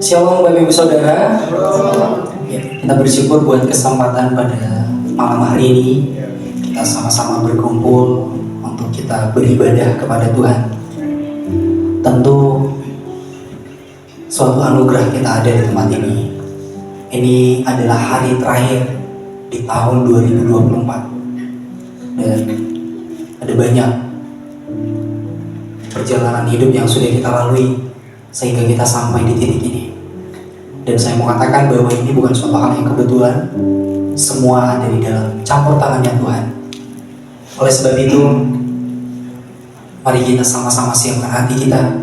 Shalom Bapak Ibu Saudara. Ya, kita bersyukur buat kesempatan pada malam hari ini kita sama-sama berkumpul untuk kita beribadah kepada Tuhan. Tentu suatu anugerah kita ada di tempat ini. Ini adalah hari terakhir di tahun 2024 dan ada banyak perjalanan hidup yang sudah kita lalui sehingga kita sampai di titik ini. Dan saya mau katakan bahwa ini bukan suatu hal yang kebetulan, semua dari dalam campur tangannya Tuhan. Oleh sebab itu, mari kita sama-sama siapkan hati kita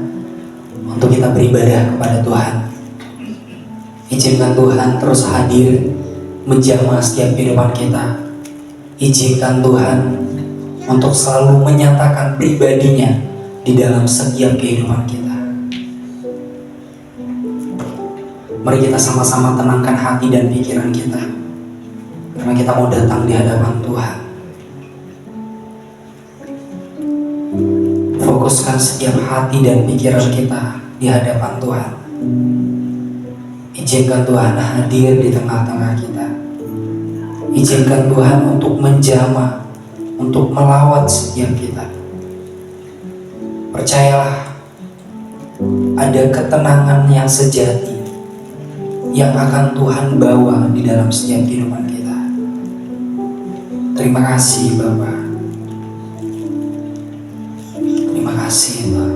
untuk kita beribadah kepada Tuhan. Izinkan Tuhan terus hadir menjamah setiap kehidupan kita. Izinkan Tuhan untuk selalu menyatakan pribadinya di dalam setiap kehidupan kita. Mari kita sama-sama tenangkan hati dan pikiran kita, karena kita mau datang di hadapan Tuhan. Fokuskan setiap hati dan pikiran kita di hadapan Tuhan. Izinkan Tuhan hadir di tengah-tengah kita. Izinkan Tuhan untuk menjamah, untuk melawat setiap kita. Percayalah, ada ketenangan yang sejati yang akan Tuhan bawa di dalam setiap kehidupan kita. Terima kasih Bapak. Terima kasih Pak.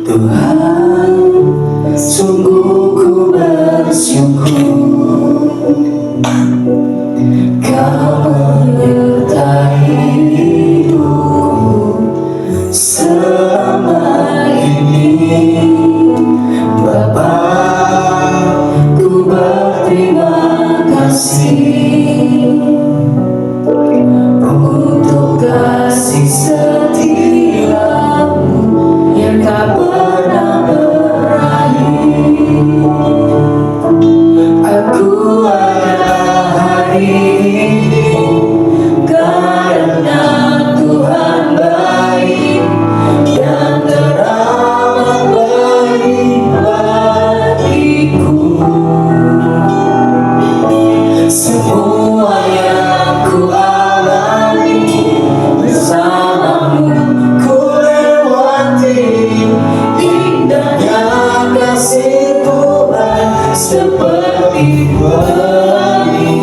Tuhan, sungguh ku bersyukur Kau menyertai hidupku selama ini. Bapa, ku berterima kasih untuk kasih setiamu yang tak pernah berakhir. Aku ada hari ini karena Tuhan baik dan teramat baik bagiku. Semua yang ku alami bersamamu ku lewati, indahnya kasih Tuhan seperti pelangi.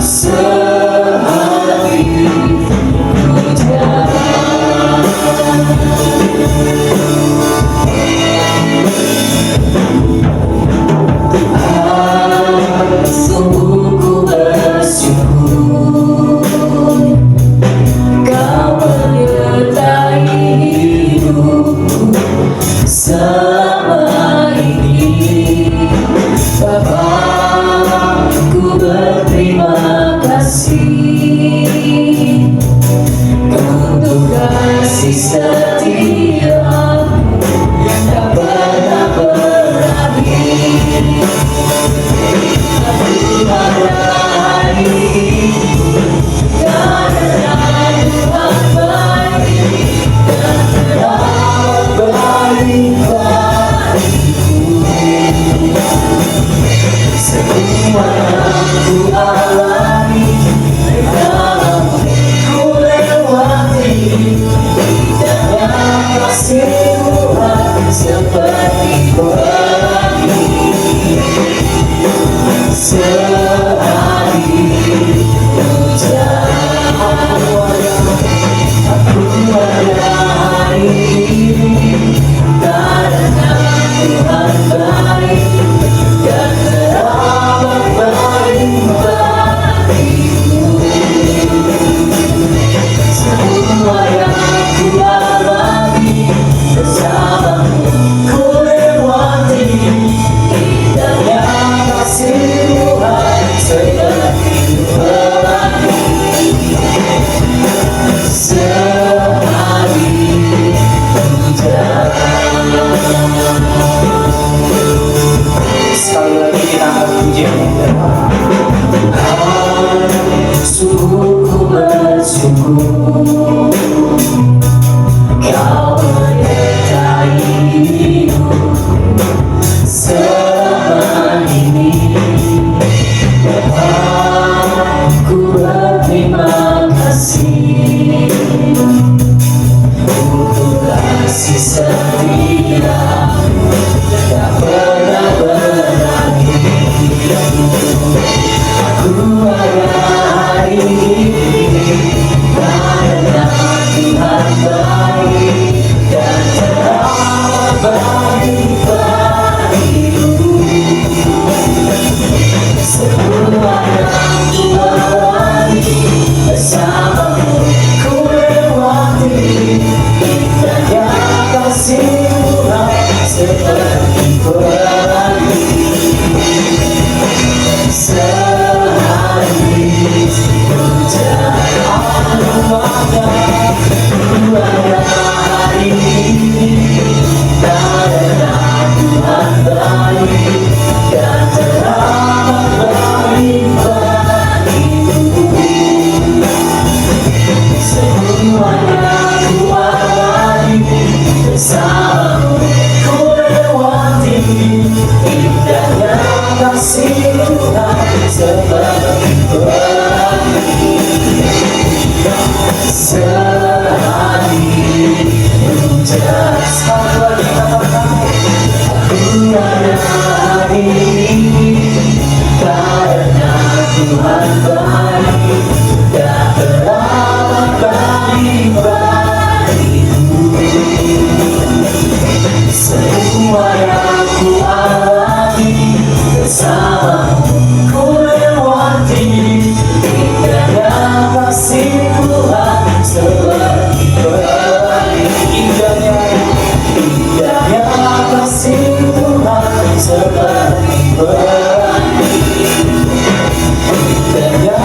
Sehari hujan, sungguh ku bersyukur Kau menyertai hidupku selama ini. Bapa, ku berterima kasih untuk kasih setiamu yang tak pernah berakhir. Aku ada hari ini karena Tuhan baik dan teramat baik bagiku. Semua yang ku alami dalam ku lewati, indahnya kasih Tuhan seperti pelangi. Sehari hujan, aku ada hari ini karena Tuhan baik dan teramat baik bagiku. bersungguh, kau menyertai hidup selama ini. Ku berterima kasih untuk kasih setia tak pernah berakhir. Aku ada hari ini karena Tuhan baik dan telah bagiku. Semua yang ku alami bersamamu, ku lewati indahnya kasih Tuhan seperti pelangi. Sehari hujan arwahnya, ku ada hari ini karena Tuhan baik dan telah bagiku. Semua yang ku alami bersamamu, ku lewati indahnya kasih Tuhan seperti pelangi. Sehari hujan sekali aku ada hari ini karena Tuhan baik dan telah bagiku. Semua yang ku alami bersamamu, ku lewati indahnya kasih Tuhan seperti pelangi. Indahnya kasih Tuhan seperti pelangi. Indahnya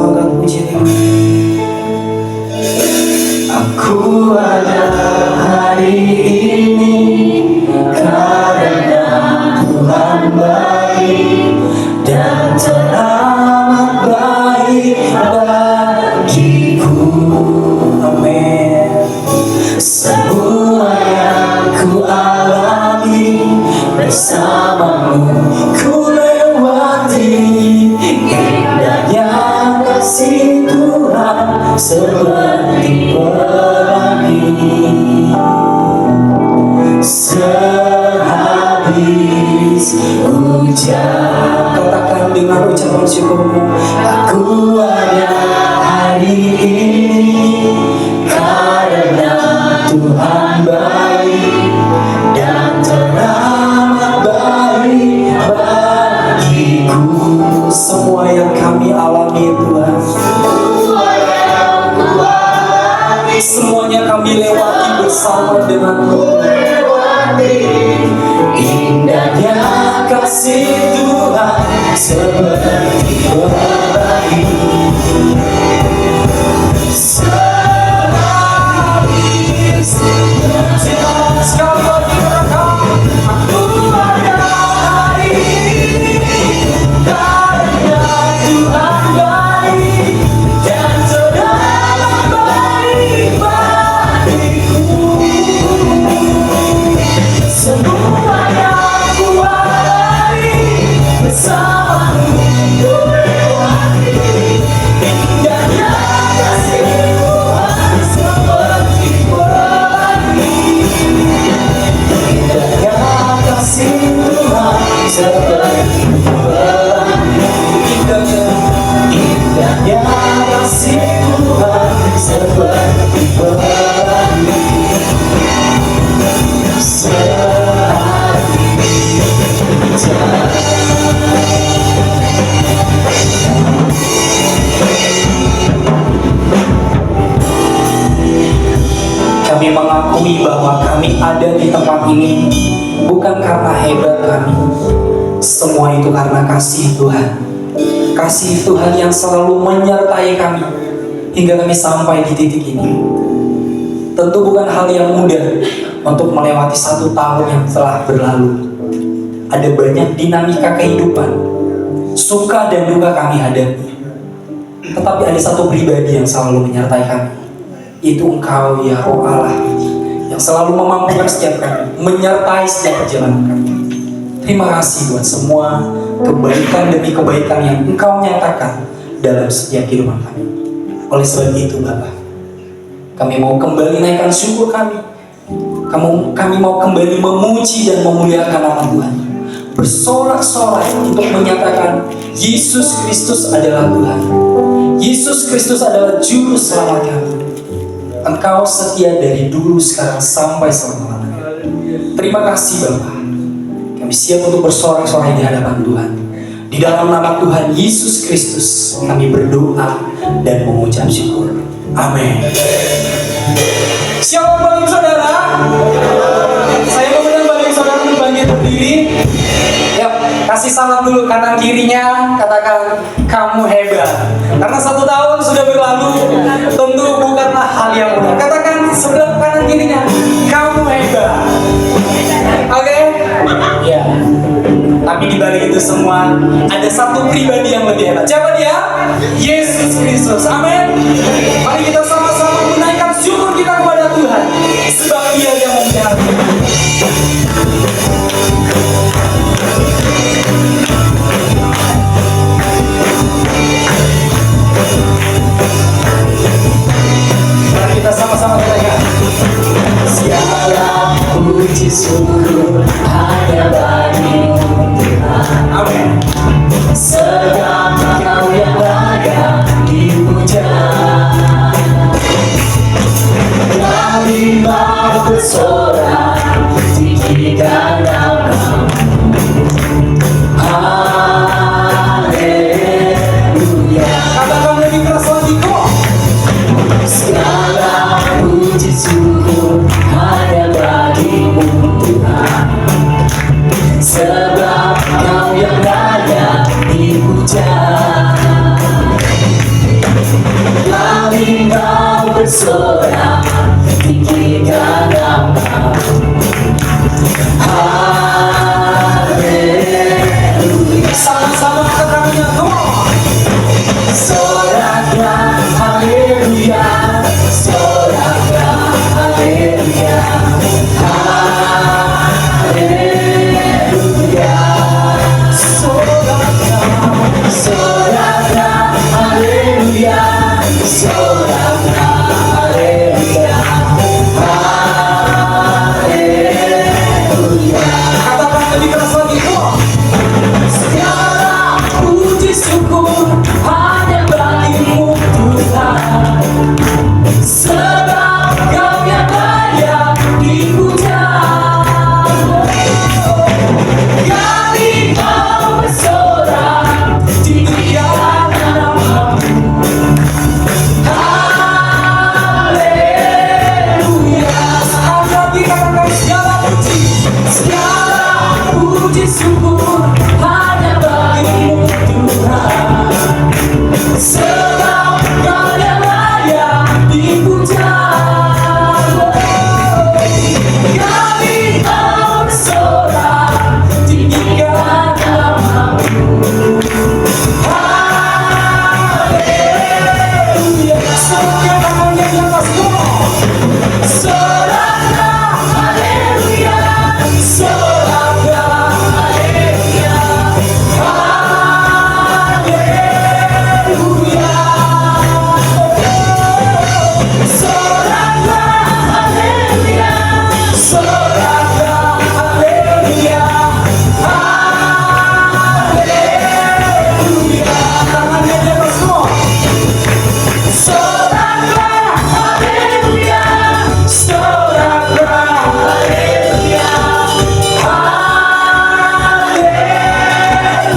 angkat puji Tuhan. Aku ada hari ini karena Tuhan baik dan teramat baik bagiku. Amin. Semua yang ku alami bersamamu ku lewati, indahnya kasih Tuhan seperti pelangi. Sehabis hujan, Katakan dengan ucapan syukurmu, aku ada hari ini karena Tuhan baik dan teramat baik bagiku. semua yang kami alami Tuhan, semuanya kami lewati bersama denganmu. Indahnya kasih Tuhan seperti pelangi. Sehabis hujan, Sekali lagi rekam. aku ada hari ini karena Tuhan baik dan teramat baik bagiku. Semua yang ku alami bersamamu ku lewati, indahnya kasih Tuhan seperti pelangi. Indahnya kasih Tuhan seperti pelangi. Indahnya kasih Tuhan seperti pelangi. Kami mengakui bahwa kami ada di tempat ini bukan karena hebat kami. Semua itu karena kasih Tuhan. Kasih Tuhan yang selalu menyertai kami hingga kami sampai di titik ini. Tentu bukan hal yang mudah untuk melewati 1 tahun yang telah berlalu. Ada banyak dinamika kehidupan, suka dan duka kami hadapi. Tetapi ada satu pribadi yang selalu menyertai kami, yaitu Engkau ya Roh Allah, yang selalu memampukan setiap kami, menyertai setiap perjalanan kami. Terima kasih buat semua kebaikan demi kebaikan yang Engkau nyatakan dalam setiap kehidupan kami. Oleh sebab itu Bapa, kami mau kembali naikkan syukur kami. Kami mau kembali memuji dan memuliakan nama Tuhan, bersorak-sorai untuk menyatakan Yesus Kristus adalah Tuhan. Yesus Kristus adalah Juru Selamat kami. Engkau setia dari dulu, sekarang, sampai selama-lamanya. Terima kasih Bapa. Kami siap untuk bersorak-sorai di hadapan Tuhan. Di dalam nama Tuhan Yesus Kristus kami berdoa dan mengucap syukur. Amin. Shalom bagi saudara. Saya mengundang bagi saudara untuk bangkit berdiri. Yuk, kasih salam dulu kanan kirinya. Katakan kamu hebat. Karena 1 tahun sudah berlalu, tentu bukanlah hal yang mudah. Katakan sebelah kanan kirinya, kamu hebat. Oke? Ya. Tapi di balik itu semua ada satu pribadi yang lebih hebat. Siapa dia? Yesus Kristus. Amin. Mari kita sama-sama menaikkan syukur kita kepada Tuhan, sebab Dia yang memelihara kita. Mari kita sama-sama katakan, Segala puji syukur hanya bagi Tuhan. amin. Segala kau yang layak dipuja. bersorak, tinggikan nama. Haleluya. Sama-sama katakannya, come on. Soraklah haleluya, soraklah haleluya, haleluya. Soraklah haleluya, soraklah haleluya, haleluya. Katakan lebih keras lagi, come on. Segala puji syukur hanya bagimu Tuhan, sebab Kau yang layak dipuja. Kami mau bersorak, tinggikan nama-Mu. Haleluya. Sekali lagi katakan segala puji. Segala puji syukur hanya bagimu Tuhan, sebab Kau yang layak dipuja. Kami mau bersorak, tinggikan nama-Mu. Haleluya. Semuanya tangannya di atas, come on. Soraklah haleluya, soraklah haleluya, haleluya. Soraklah haleluya, soraklah haleluya, haleluya. Tangannya di atas, come on. Soraklah haleluya, soraklah haleluya,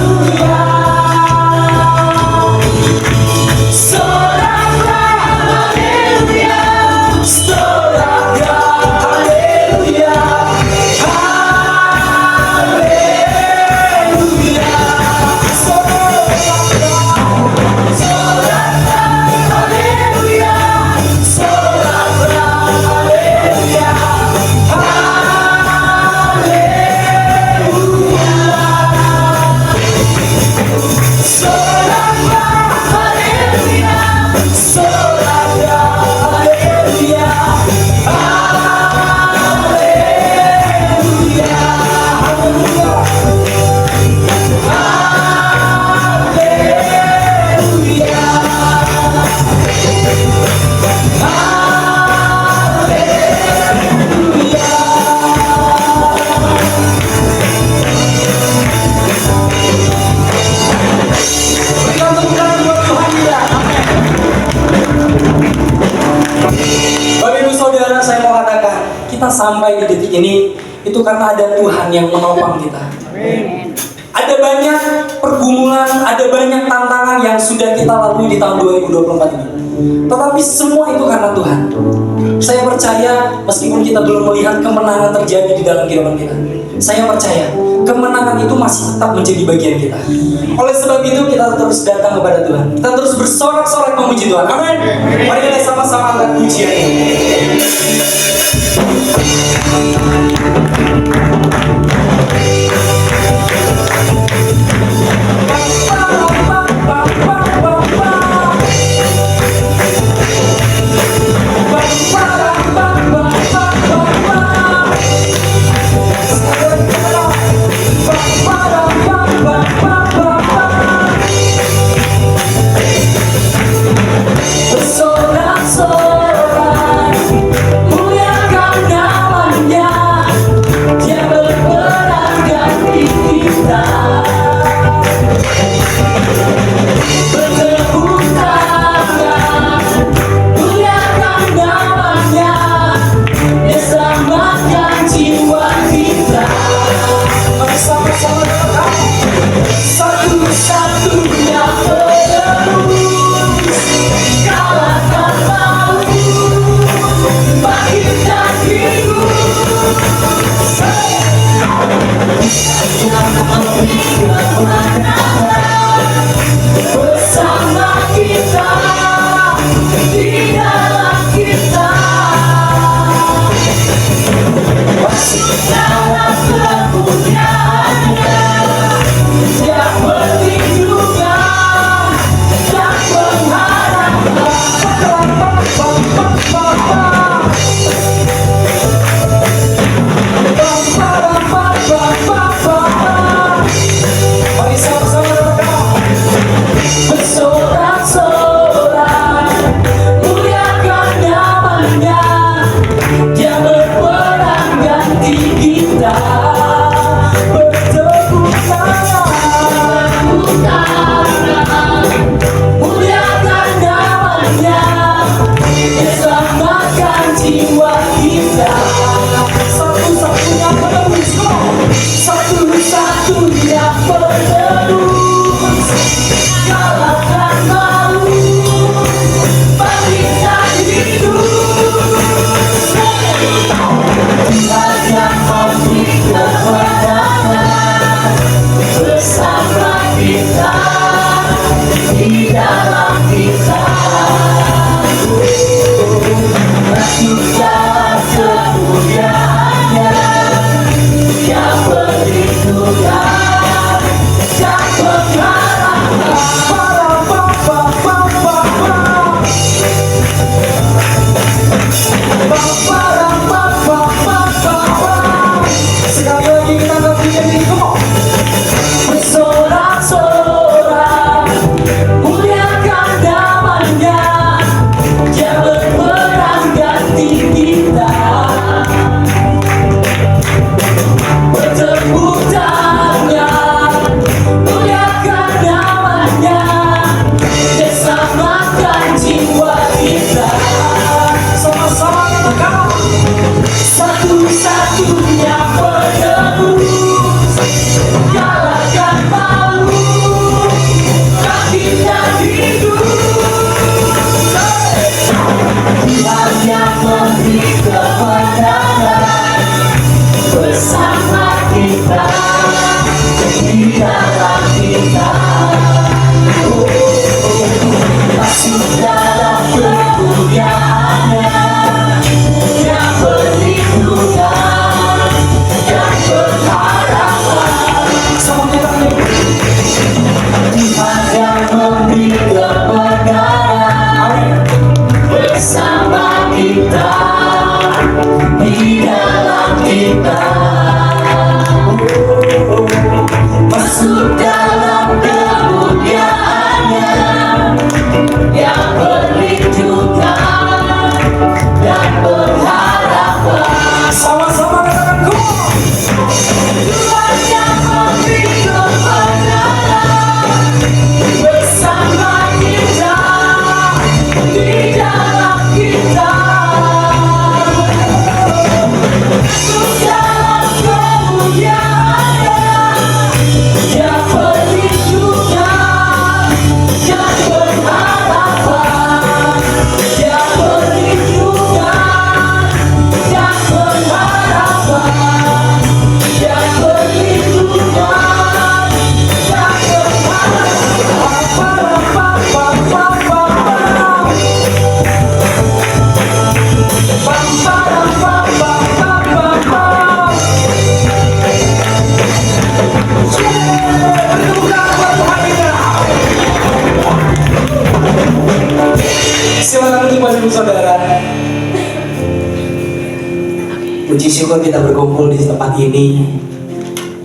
haleluya. Soraklah haleluya, soraklah haleluya, haleluya. Berikan tepuk tangan buat Tuhan kita. Amin. Bapak Ibu Saudara, saya mau katakan, kita sampai di titik ini itu karena ada Tuhan yang menopang kita. Ada banyak pergumulan, ada banyak tantangan yang sudah kita lalui di tahun 2024 ini. Tetapi semua itu karena Tuhan. Saya percaya meskipun kita belum melihat kemenangan terjadi di dalam kehidupan kita, saya percaya kemenangan itu masih tetap menjadi bagian kita. Oleh sebab itu kita terus datang kepada Tuhan. Kita terus bersorak-sorak memuji Tuhan. Amin. Mari kita sama-sama angkat pujian ini. Bersorak-sorak, muliakan namanya. Dia berperang satu-satunya penebus, galakkan malu, kakinya hidup. Tuhan yang memberi kebenaran bersama kita, di dalam kita. Masuk dalam kemuliaan-Nya yang perlindungan, yang berharapan. Tuhan yang memberi kebenaran bersama kita, di dalam kita. Masuk dalam kemuliaan-Nya yang perlindungan dan berharapan. Sama-sama katakan go. Tuhan yang memberi kebenaran bersama kita, di dalam kita. Masuk dalam kemuliaan-Nya yang perlindungan, yang berharapan, yang perlindungan, yang berharapan, yang perlindungan, yang Silakan duduk Bapak Ibu Saudara. Puji syukur kita berkumpul di tempat ini,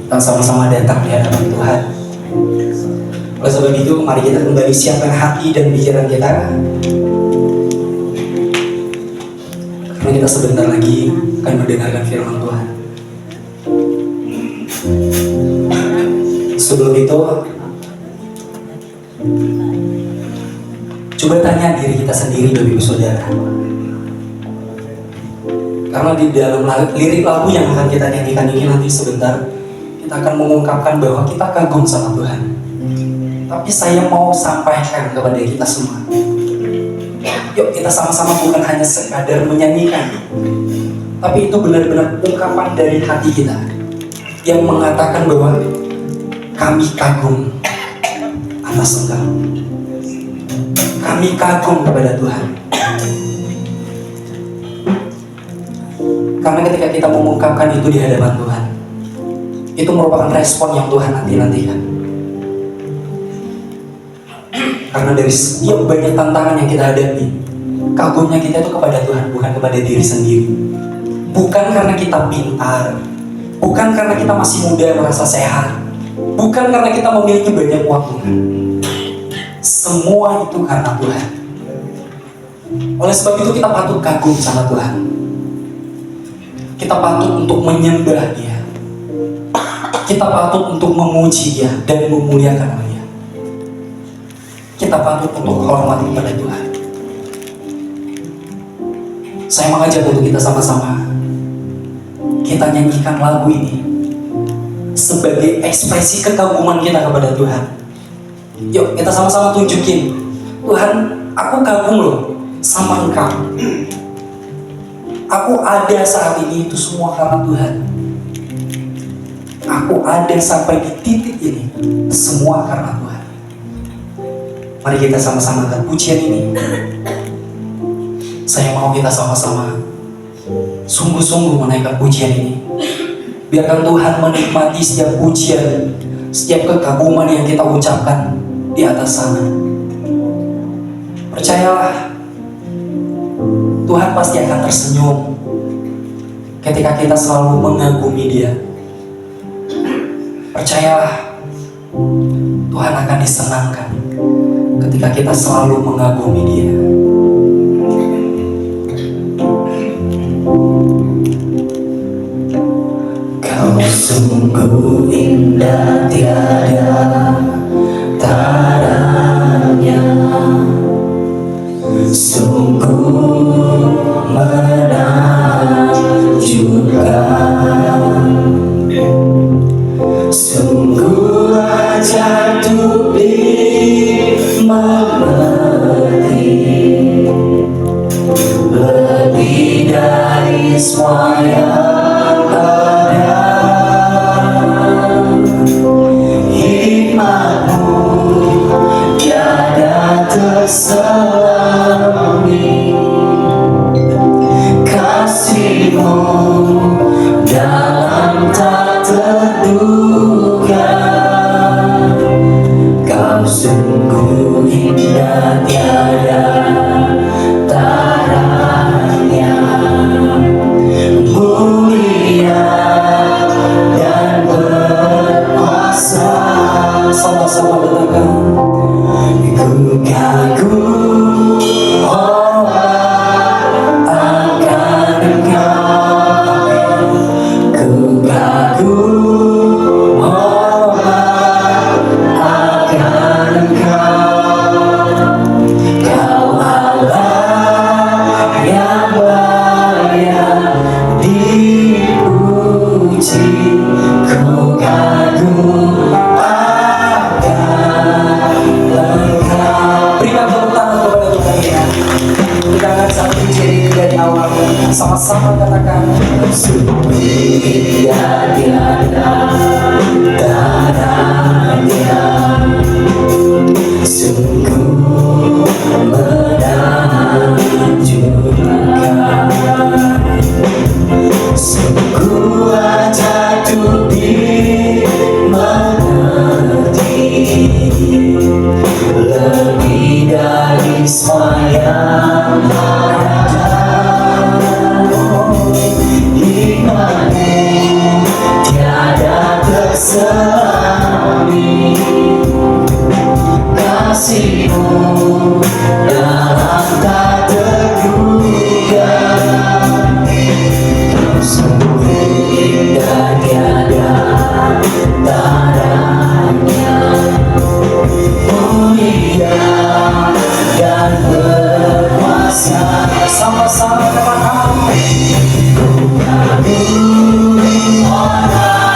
kita sama-sama datang di hadapan Tuhan. Oleh sebab itu, mari kita kembali siapkan hati dan pikiran kita, karena kita sebentar lagi akan mendengarkan firman Tuhan. Sebelum itu, coba tanya diri kita sendiri, Bapak Ibu Saudara. Karena di dalam lirik lagu yang akan kita nyanyikan ini nanti sebentar, kita akan mengungkapkan bahwa kita kagum sama Tuhan. Tapi saya mau sampaikan kepada kita semua, yuk kita sama-sama bukan hanya sekadar menyanyikan, tapi itu benar-benar ungkapan dari hati kita yang mengatakan bahwa kami kagum atas Engkau. Kami kagum kepada Tuhan. Karena ketika kita mengungkapkan itu di hadapan Tuhan, itu merupakan respon yang Tuhan nanti-nantikan. Karena dari setiap banyak tantangan yang kita hadapi, kagumnya kita itu kepada Tuhan, bukan kepada diri sendiri. Bukan karena kita pintar, bukan karena kita masih muda merasa sehat, bukan karena kita memiliki banyak uang, bukan. Semua itu karena Tuhan. Oleh sebab itu kita patut kagum sama Tuhan. Kita patut untuk menyembah Dia. Kita patut untuk memuji Dia dan memuliakan Dia. Kita patut untuk hormat kepada Tuhan. Saya mengajak untuk kita sama-sama kita nyanyikan lagu ini sebagai ekspresi kekaguman kita kepada Tuhan. Yuk kita sama-sama tunjukin, Tuhan, aku kagum loh sama Engkau. Aku ada saat ini itu semua karena Tuhan. Aku ada sampai di titik ini semua karena Tuhan. Mari kita sama-sama angkat pujian ini. Saya mau kita sama-sama sungguh-sungguh menaikkan pujian ini. Biarkan Tuhan menikmati setiap pujian, setiap kekaguman yang kita ucapkan di atas sana. Percayalah, Tuhan pasti akan tersenyum ketika kita selalu mengagumi Dia. Percayalah, Tuhan akan disenangkan ketika kita selalu mengagumi Dia. Kau sungguh indah, tiada taranya, sungguh menakjubkan. yang ada, hikmat-Mu tiada terselami, kasih-Mu dalam tak terduga. Kau sungguh indah tiada taranya, mulia dan berkuasa. Sama-sama katakan, ku kagum akan Engkau, ku kagum akan Engkau. Kau Allah yang layak dipuji, ku kagum akan Engkau. Berikan tepuk tangan kepada Tuhan ya. Kita akan satu jadi dari awal, sama-sama katakan, sungguh indah tiada taranya, sungguh menakjubkan, sungguh ajaib dimengerti, lebih dari semua yang ada. Hikmat-Mu tiada terselami, kasih-Mu dalam tak terduga. Kau sungguh indah tiada taranya, mulia dan berkuasa. Sama-sama katakan, ku kagum orang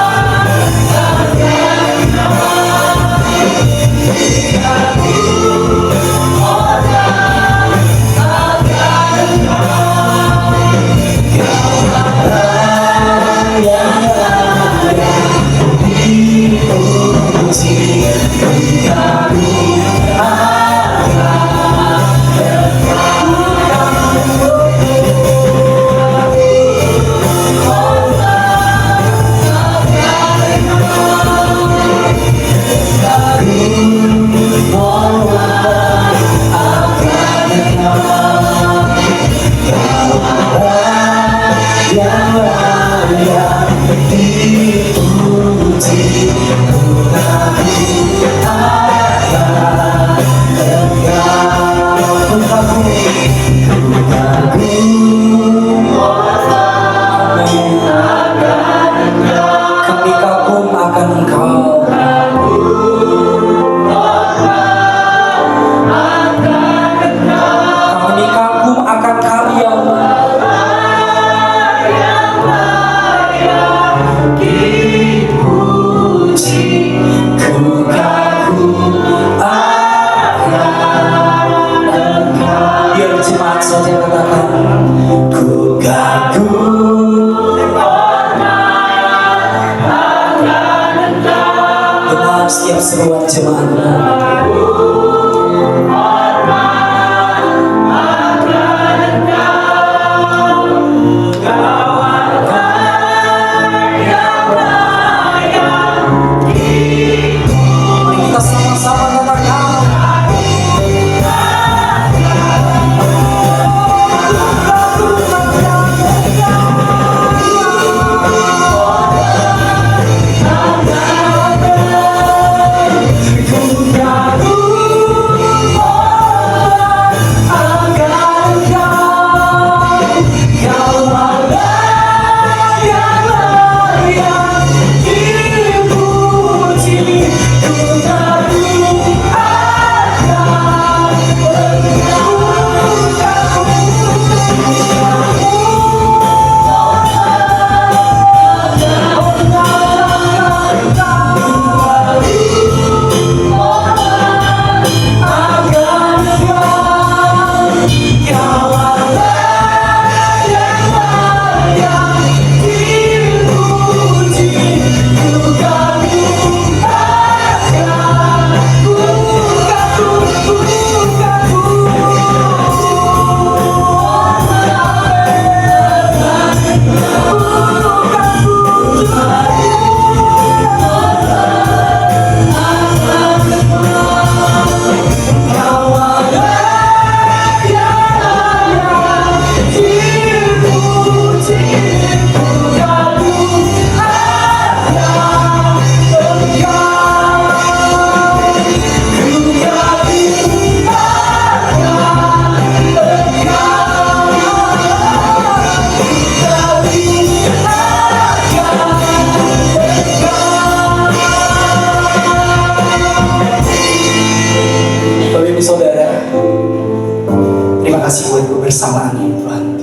kasih buat kebersamaan ini Tuhan.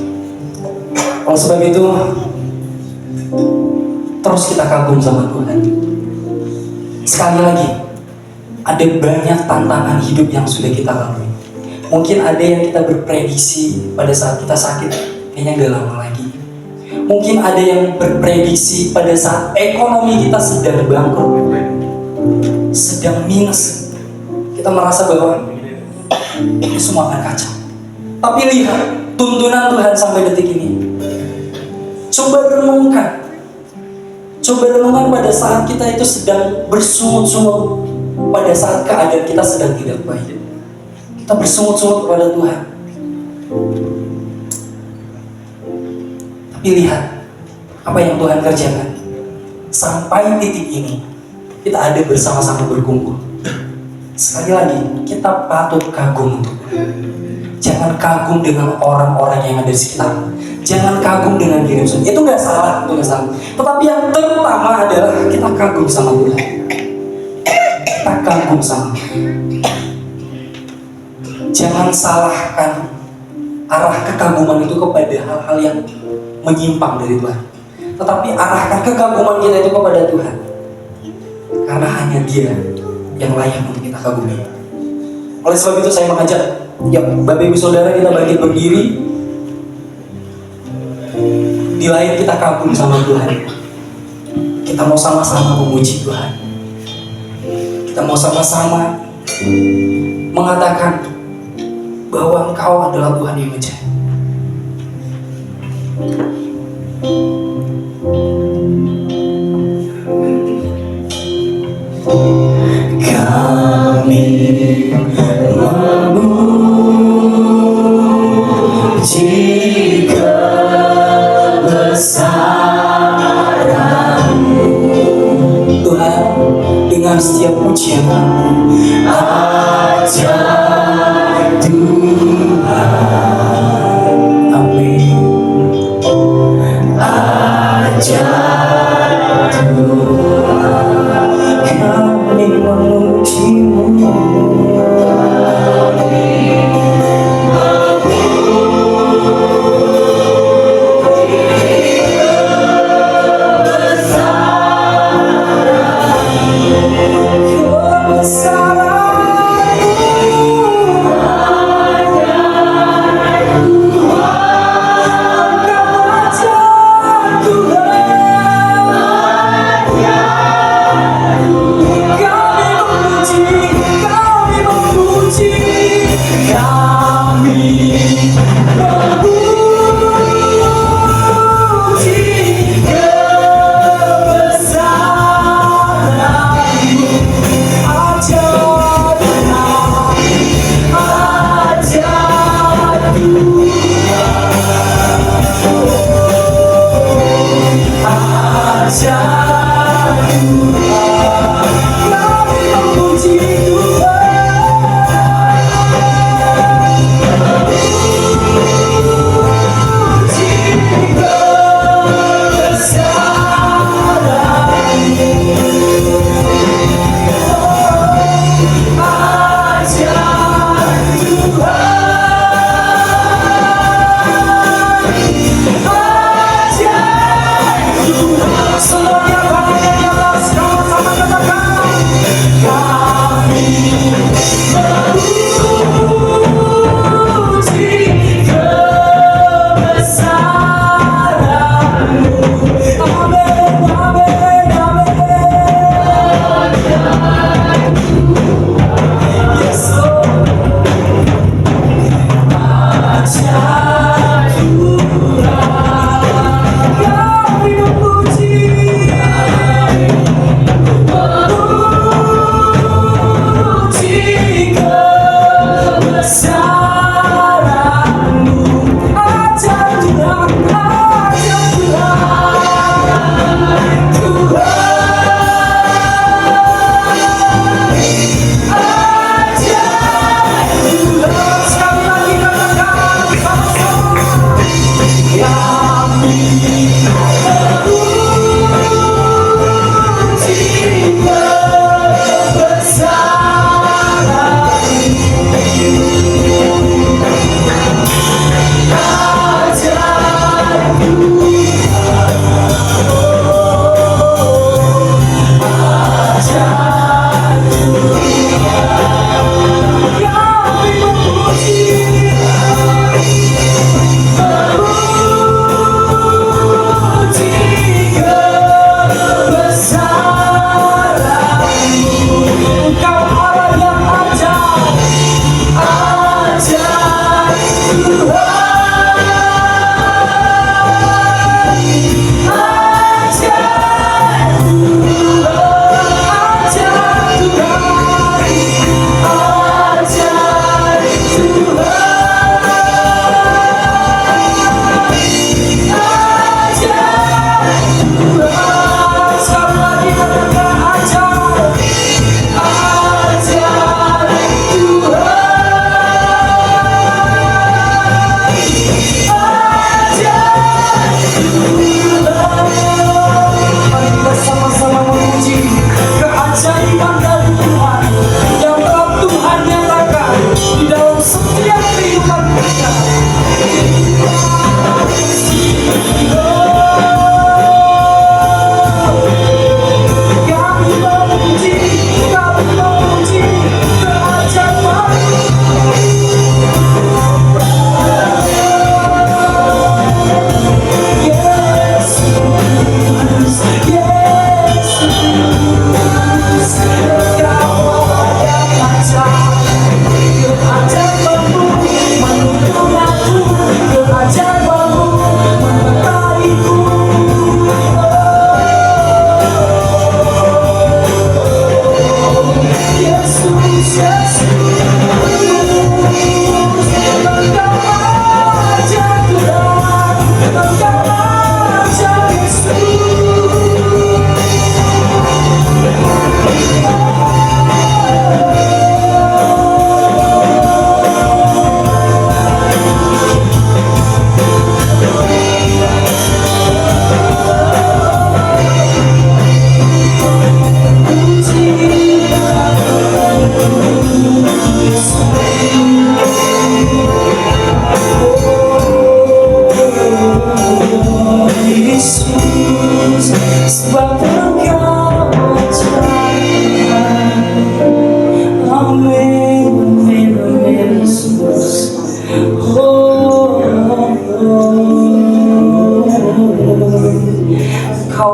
Oleh sebab itu, terus kita kagum sama Tuhan. Sekali lagi, ada banyak tantangan hidup yang sudah kita lalui. Mungkin ada yang kita berprediksi pada saat kita sakit, kayaknya gak lama lagi. Mungkin ada yang berprediksi pada saat ekonomi kita sedang bangkrut, sedang minus. Kita merasa bahwa ini semua akan kacau. Tapi lihat tuntunan Tuhan sampai detik ini. Coba renungkan pada saat kita itu sedang bersungut-sungut, pada saat keadaan kita sedang tidak baik. Kita bersungut-sungut kepada Tuhan. Tapi lihat apa yang Tuhan kerjakan. Sampai titik ini kita ada bersama-sama berkumpul. Sekali lagi, kita patut kagum untuk Tuhan. Jangan kagum dengan orang-orang yang ada di sekitar. Jangan kagum dengan diri sendiri. Itu nggak salah, Tetapi yang terutama adalah kita kagum sama Tuhan. Kita kagum sama Tuhan. Jangan salahkan arah kekaguman itu kepada hal-hal yang menyimpang dari Tuhan. Tetapi arahkan kekaguman kita itu kepada Tuhan. Karena hanya Dia yang layak untuk kita kagumi. Oleh sebab itu saya mengajak, ya Bapak Ibu Saudara, kita bangkit berdiri. Di lain kita kagum sama Tuhan. Kita mau sama-sama memuji Tuhan. Kita mau sama-sama mengatakan bahwa Engkau adalah Tuhan yang ajaib. Kami memuji kebesaran-Mu, Tuhan, dengan setiap pujian kami. Ajaib Tuhan, amin. Ajaib Tuhan, kami memuji-Mu. Semuanya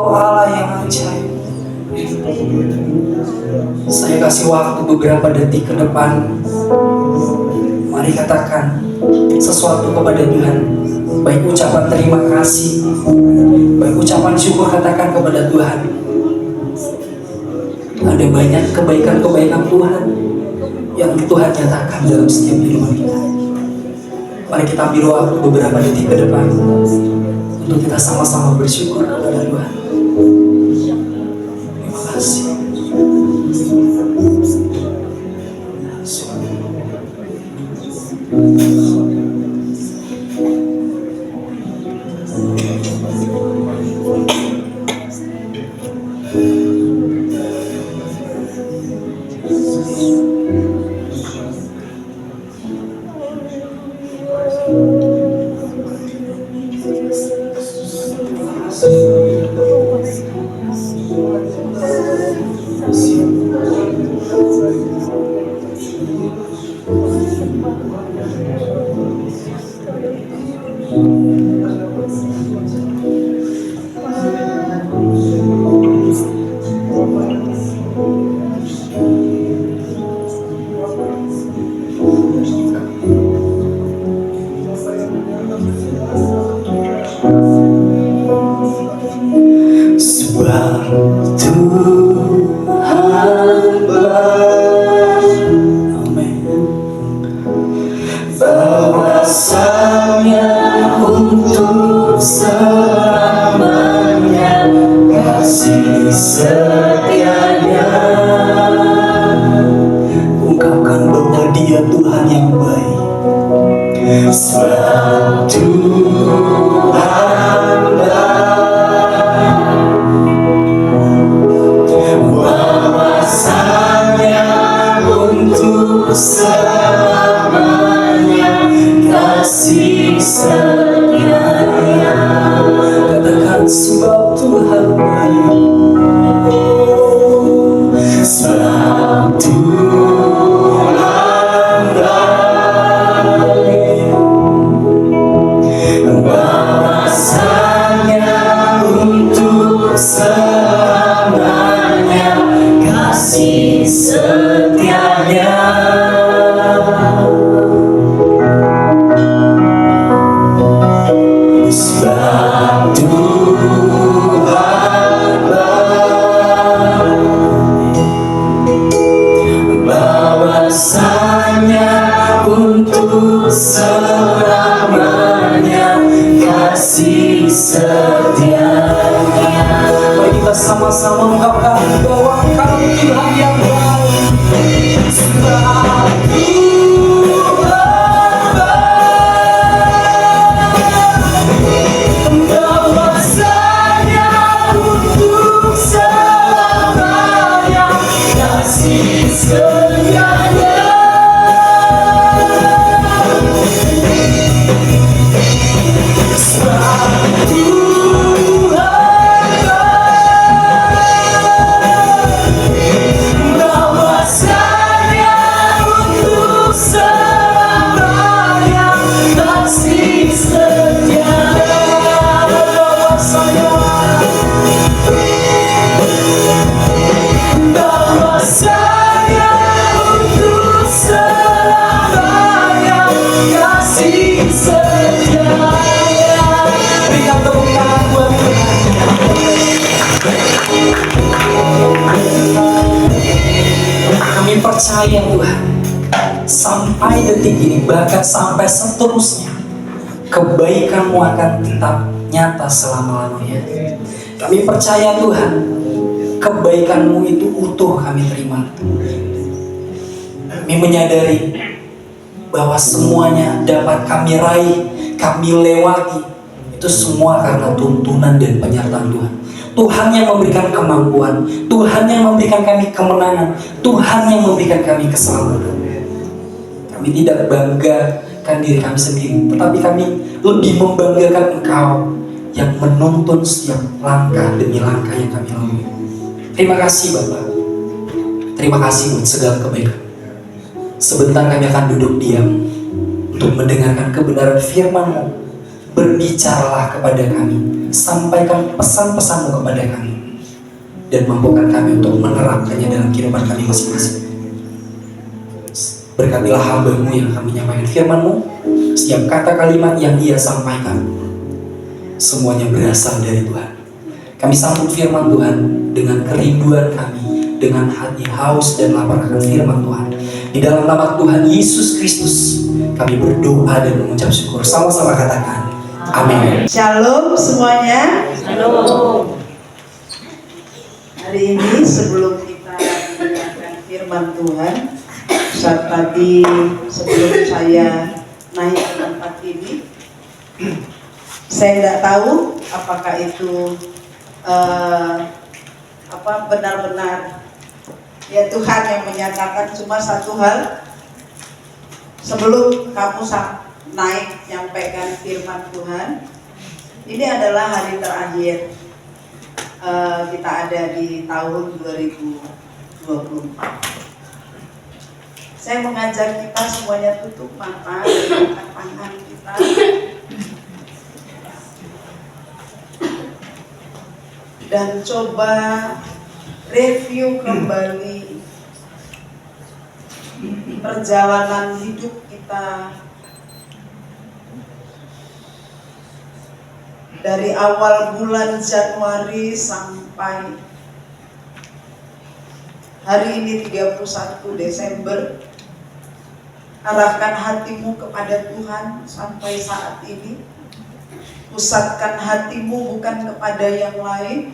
Engkau Allah yang ajaib. Saya kasih waktu beberapa detik ke depan. Mari katakan sesuatu kepada Tuhan. Baik ucapan terima kasih, baik ucapan syukur, katakan kepada Tuhan. Ada banyak kebaikan-kebaikan Tuhan yang Tuhan nyatakan dalam setiap kehidupan kita. Mari kita ambil waktu beberapa detik ke depan untuk kita sama-sama bersyukur kepada Tuhan. Terima kasih. Sama-sama mengungkapkan bahwa Engkau Tuhan yang baik. Bahwasanya untuk selamanya kasih setianya. Percaya Tuhan, sampai detik ini, bahkan sampai seterusnya, kebaikan-Mu akan tetap nyata selama-lamanya. Kami percaya Tuhan, kebaikan-Mu itu utuh kami terima. Kami menyadari bahwa semuanya dapat kami raih, kami lewati, itu semua karena tuntunan dan penyertaan Tuhan. Tuhan yang memberikan kemampuan, Tuhan yang memberikan kami kemenangan, Tuhan yang memberikan kami keselamatan. Kami tidak banggakan diri kami sendiri, tetapi kami lebih membanggakan Engkau yang menuntun setiap langkah demi langkah yang kami lalui. Terima kasih Bapak. Terima kasih buat segala kebaikan. Sebentar kami akan duduk diam untuk mendengarkan kebenaran firman-Mu Berbicaralah kepada kami, sampaikan pesan-pesanmu kepada kami, dan mampukan kami untuk menerapkannya dalam kehidupan kami masing-masing. Berkatilah hamba-Mu yang akan menyampaikan firman-Mu. Setiap kata kalimat yang ia sampaikan, semuanya berasal dari Tuhan. Kami sambut firman Tuhan dengan kerinduan kami, dengan hati haus dan lapar akan firman Tuhan. Di dalam nama Tuhan Yesus Kristus, kami berdoa dan mengucap syukur. Sama-sama katakan, amin. Shalom semuanya. Shalom. Hari ini sebelum kita mendengarkan firman Tuhan, saat tadi sebelum saya naik ke tempat ini, saya tidak tahu apakah itu benar-benar ya Tuhan yang menyatakan. Cuma satu hal, sebelum kamu naik nyampaikan firman Tuhan, ini adalah hari terakhir kita ada di tahun 2024. Saya mengajak kita semuanya tutup mata, angkat tangan kita, dan coba review kembali perjalanan hidup kita dari awal bulan Januari sampai hari ini 31 Desember. Arahkan hatimu kepada Tuhan sampai saat ini. Pusatkan hatimu bukan kepada yang lain.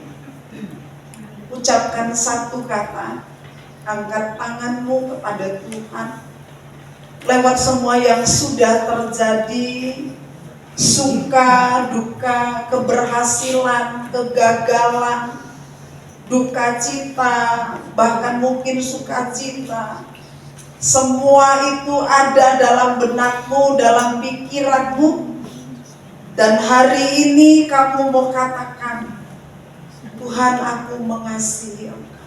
Ucapkan satu kata, angkat tanganmu kepada Tuhan. Lewat semua yang sudah terjadi, suka, duka, keberhasilan, kegagalan, duka cita, bahkan mungkin sukacita, semua itu ada dalam benakmu, dalam pikiranmu. Dan hari ini kamu mau katakan, Tuhan, aku mengasihi Engkau.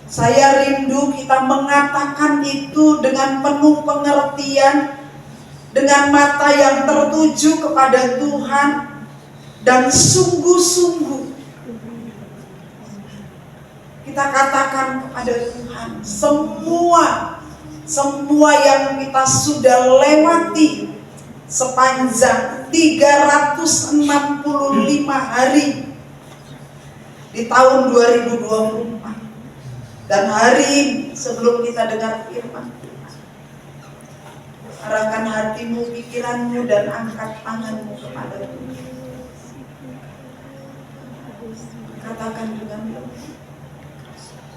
Saya rindu kita mengatakan itu dengan penuh pengertian, dengan mata yang tertuju kepada Tuhan, dan sungguh-sungguh kita katakan kepada Tuhan, semua yang kita sudah lewati sepanjang 365 hari di tahun 2024. Dan hari ini sebelum kita dengar firman Tuhan, arahkan hatimu, pikiranmu, dan angkat tanganmu kepada Tuhan. Katakan dengan lembut,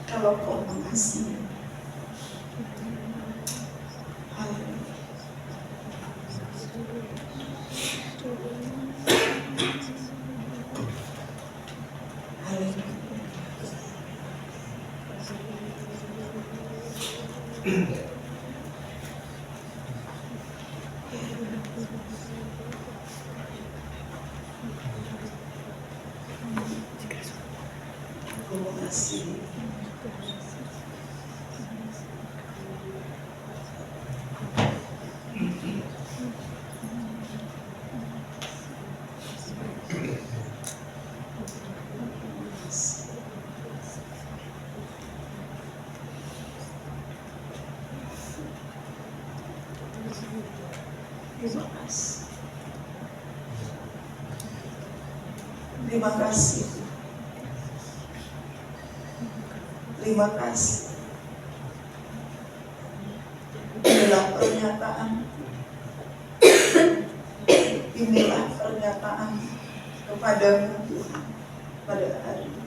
kalau kau mengasihi. Haleluya. Haleluya. Aku mengasihi. Terima kasih. Terima kasih. Terima kasih. Inilah pernyataan. Inilah pernyataan kepadamu Tuhan pada hari ini.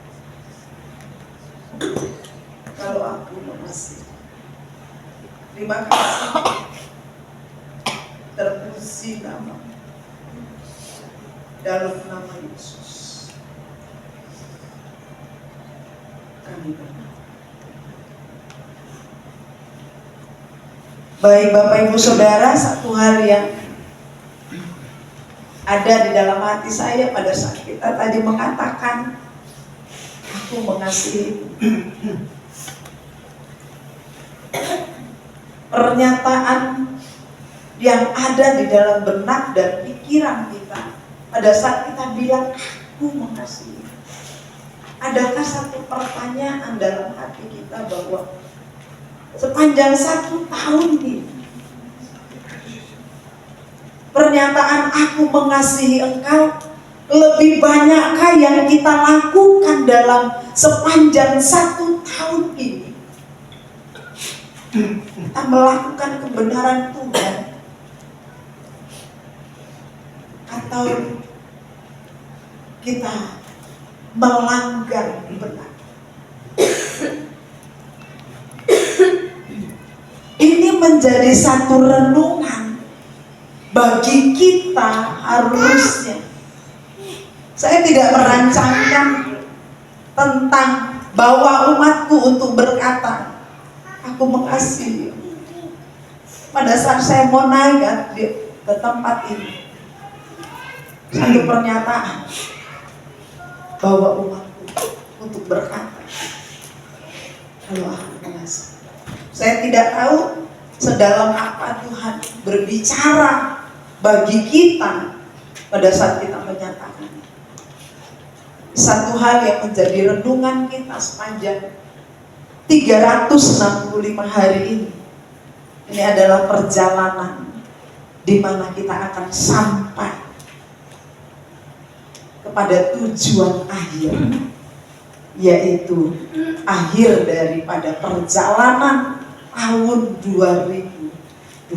Kalau aku mengasihi. Terima kasih. Terpuji nama dalam nama Yesus kami berdoa. Baik Bapak Ibu Saudara, satu hal yang ada di dalam hati saya pada saat kita tadi mengatakan aku mengasihi, pernyataan yang ada di dalam benak dan pikiran kita pada saat kita bilang aku mengasihi? Adakah satu pertanyaan dalam hati kita bahwa sepanjang 1 tahun ini pernyataan aku mengasihi engkau lebih banyakkah yang kita lakukan dalam sepanjang 1 tahun ini? Kita melakukan kebenaran Tuhan atau kita melanggar benar? Ini menjadi satu renungan bagi kita harusnya. Saya tidak merancangkan tentang bawa umatku untuk berkata aku mengasihi. Pada saat saya mau naik ke tempat ini, satu pernyataan bawa umatku untuk berkata kalau aku mengasihi. Saya tidak tahu sedalam apa Tuhan berbicara bagi kita pada saat kita menyatakan. Satu hal yang menjadi renungan kita sepanjang 365 hari ini. Ini adalah perjalanan di mana kita akan sampai kepada tujuan akhir, yaitu akhir daripada perjalanan tahun 2020.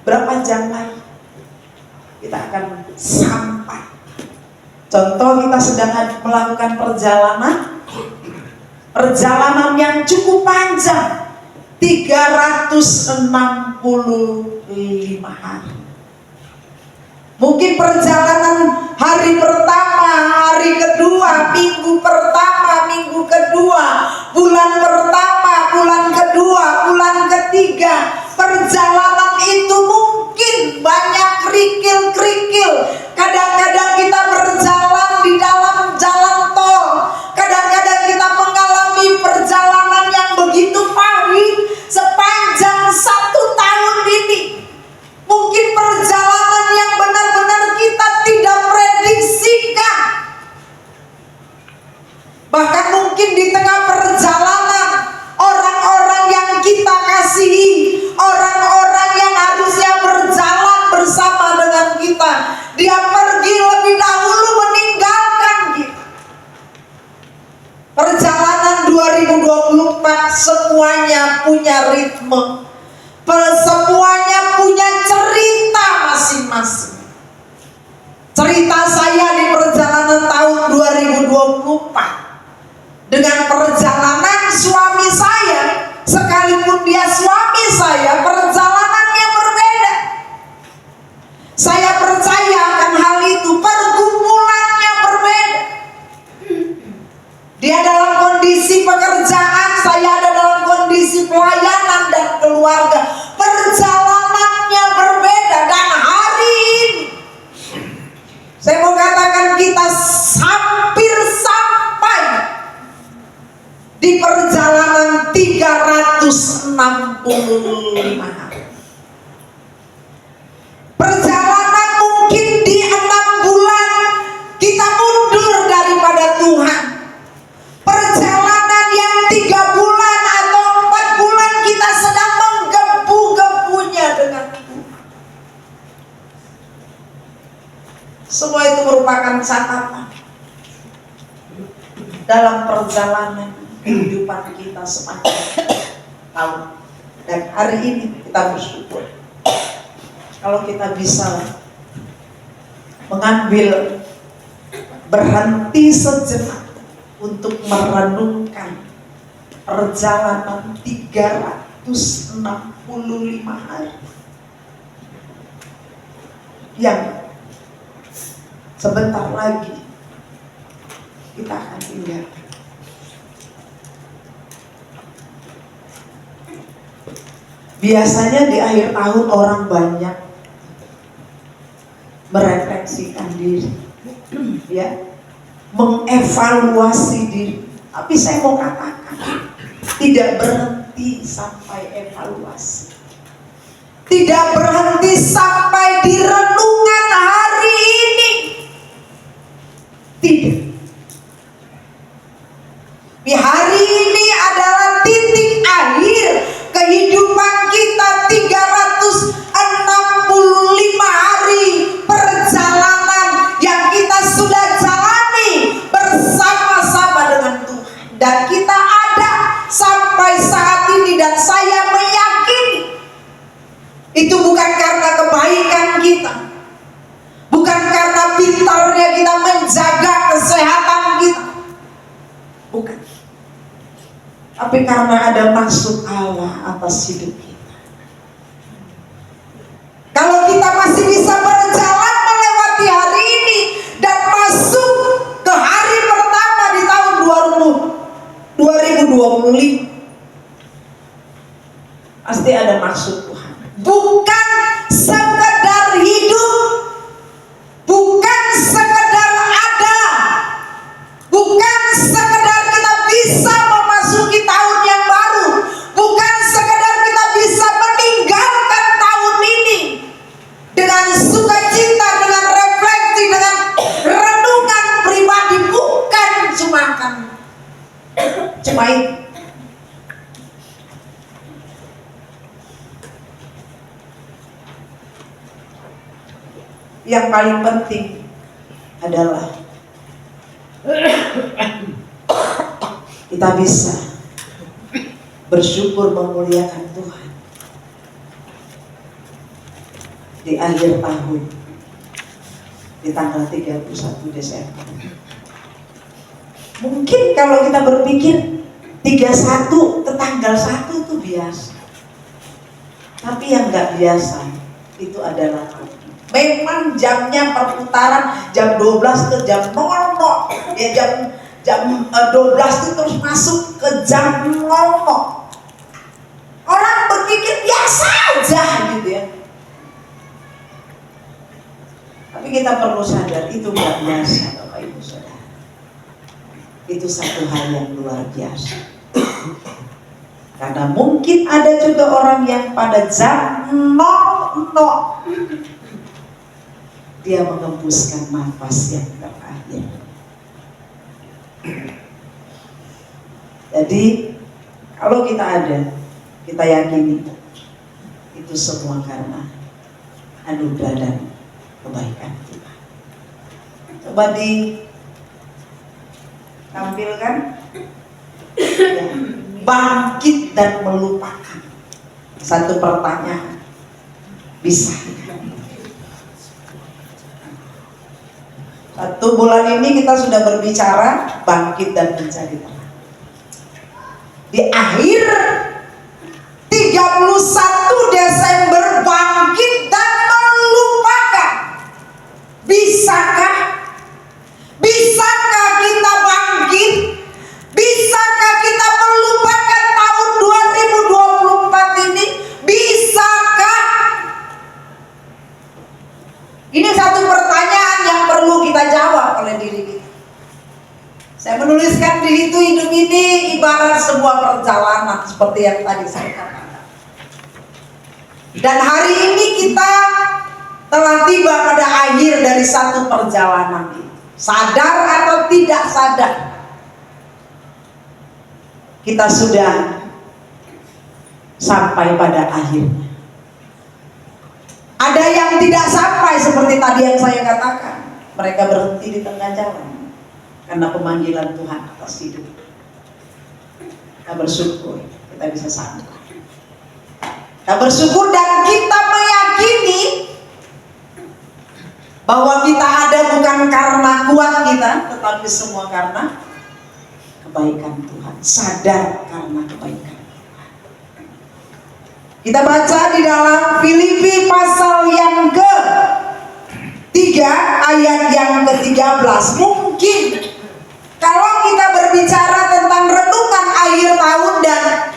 Berapa jam lagi kita akan sampai? Contoh, kita sedang melakukan perjalanan yang cukup panjang, 365 hari. Mungkin perjalanan hari pertama, hari kedua, minggu pertama, minggu kedua, bulan pertama, bulan kedua, bulan ketiga. Perjalanan itu mungkin banyak kerikil-kerikil. Kadang-kadang kita berjalan di dalam jalan tol. Kadang-kadang kita mengalami perjalanan yang begitu pahit sepanjang 1 tahun ini. Mungkin perjalanan yang benar-benar kita tidak prediksikan. Bahkan mungkin di tengah perjalanan, orang-orang yang kita kasihi, orang-orang yang harusnya berjalan bersama dengan kita, dia pergi lebih dahulu meninggalkan kita. Perjalanan 2024 semuanya punya ritme, semuanya punya cerita masing-masing. Cerita saya di perjalanan tahun 2024 dengan perjalanan suami saya, sekalipun dia suami saya, perjalanannya berbeda. Saya percaya akan hal itu, pergumulannya berbeda. Dia dalam kondisi pekerjaan, saya ada dalam kondisi pelayanan dan keluarga. Perjalanannya berbeda, dan hari ini saya mau katakan kita hampir sampai di perjalanan 365 hari. Perjalanan mungkin di 6 bulan kita mundur daripada Tuhan. Perjalanan yang 3 bulan atau 4 bulan kita sedang menggebu-gebunya dengan Tuhan. Semua itu merupakan catatan dalam perjalanan kehidupan kita sepanjang tahun. Dan hari ini kita bersyukur kalau kita bisa mengambil berhenti sejenak untuk merenungkan perjalanan 365 hari yang sebentar lagi kita akan tinggalkan. Biasanya di akhir tahun orang banyak merefleksikan diri, ya, mengevaluasi diri. Tapi saya mau katakan, tidak berhenti sampai evaluasi. tidak berhenti sampai di renungan hari ini. Tidak. Di hari ini adalah titik akhir kehidupan kita, 365 hari perjalanan yang kita sudah jalani bersama-sama dengan Tuhan. Dan kita ada sampai saat ini, dan saya meyakini itu bukan karena kebaikan kita, bukan karena pintarnya kita menjaga kesehatan kita, bukan, tapi karena ada maksud Allah atas hidup kita. Kalau kita masih bisa berjalan melewati hari ini dan masuk ke hari pertama di tahun 2025, pasti ada maksud Tuhan. Bukan sekedar hidup, bukan sekedar ada, bukan sekedar kita bisa memasuki tahun yang baru, bukan sekedar kita bisa meninggalkan tahun ini dengan sukacita, dengan refleksi, dengan renungan pribadi, bukan cuma itu. Yang paling penting adalah kita bisa bersyukur memuliakan Tuhan di akhir tahun, di tanggal 31 Desember. Mungkin kalau kita berpikir 31 ke tanggal 1 itu biasa, tapi yang gak biasa itu adalah memang jamnya perputaran jam 12 ke jam 00, ya jam 12 itu terus masuk ke jam 00. Orang berpikir biasa aja gitu ya. Tapi kita perlu sadar itu nggak biasa, Bapak Ibu Saudara. Itu satu hal yang luar biasa. Karena mungkin ada juga orang yang pada jam 00 dia mengembuskan nafas yang terakhir. Jadi kalau kita ada, kita yakini itu semua karena anugerah dan kebaikan Tuhan. Coba ditampilkan ya, bangkit dan melupakan. Satu pertanyaan, bisa? Satu bulan ini kita sudah berbicara bangkit dan menjadi terang. Di akhir 31 Desember bangkit dan melupakan. Bisakah? Bisakah kita bangkit? Bisakah kita melupakan tahun 2024 ini? Bisakah? Ini satu pertanyaan yang perlu kita jawab oleh diri kita. Saya menuliskan di situ, hidup ini ibarat sebuah perjalanan seperti yang tadi saya katakan. Dan hari ini kita telah tiba pada akhir dari satu perjalanan ini. Sadar atau tidak sadar, kita sudah sampai pada akhirnya. Ada yang tidak sampai seperti tadi yang saya katakan. Mereka berhenti di tengah jalan karena pemanggilan Tuhan atas hidup. Kita bersyukur kita bisa sampai. Kita bersyukur dan kita meyakini bahwa kita ada bukan karena kuat kita, tetapi semua karena kebaikan Tuhan. Sadar karena kebaikan Tuhan. Kita baca di dalam Filipi pasal yang ke-3 ayat yang ke-13. Mungkin kalau kita berbicara tentang renungan akhir tahun, dan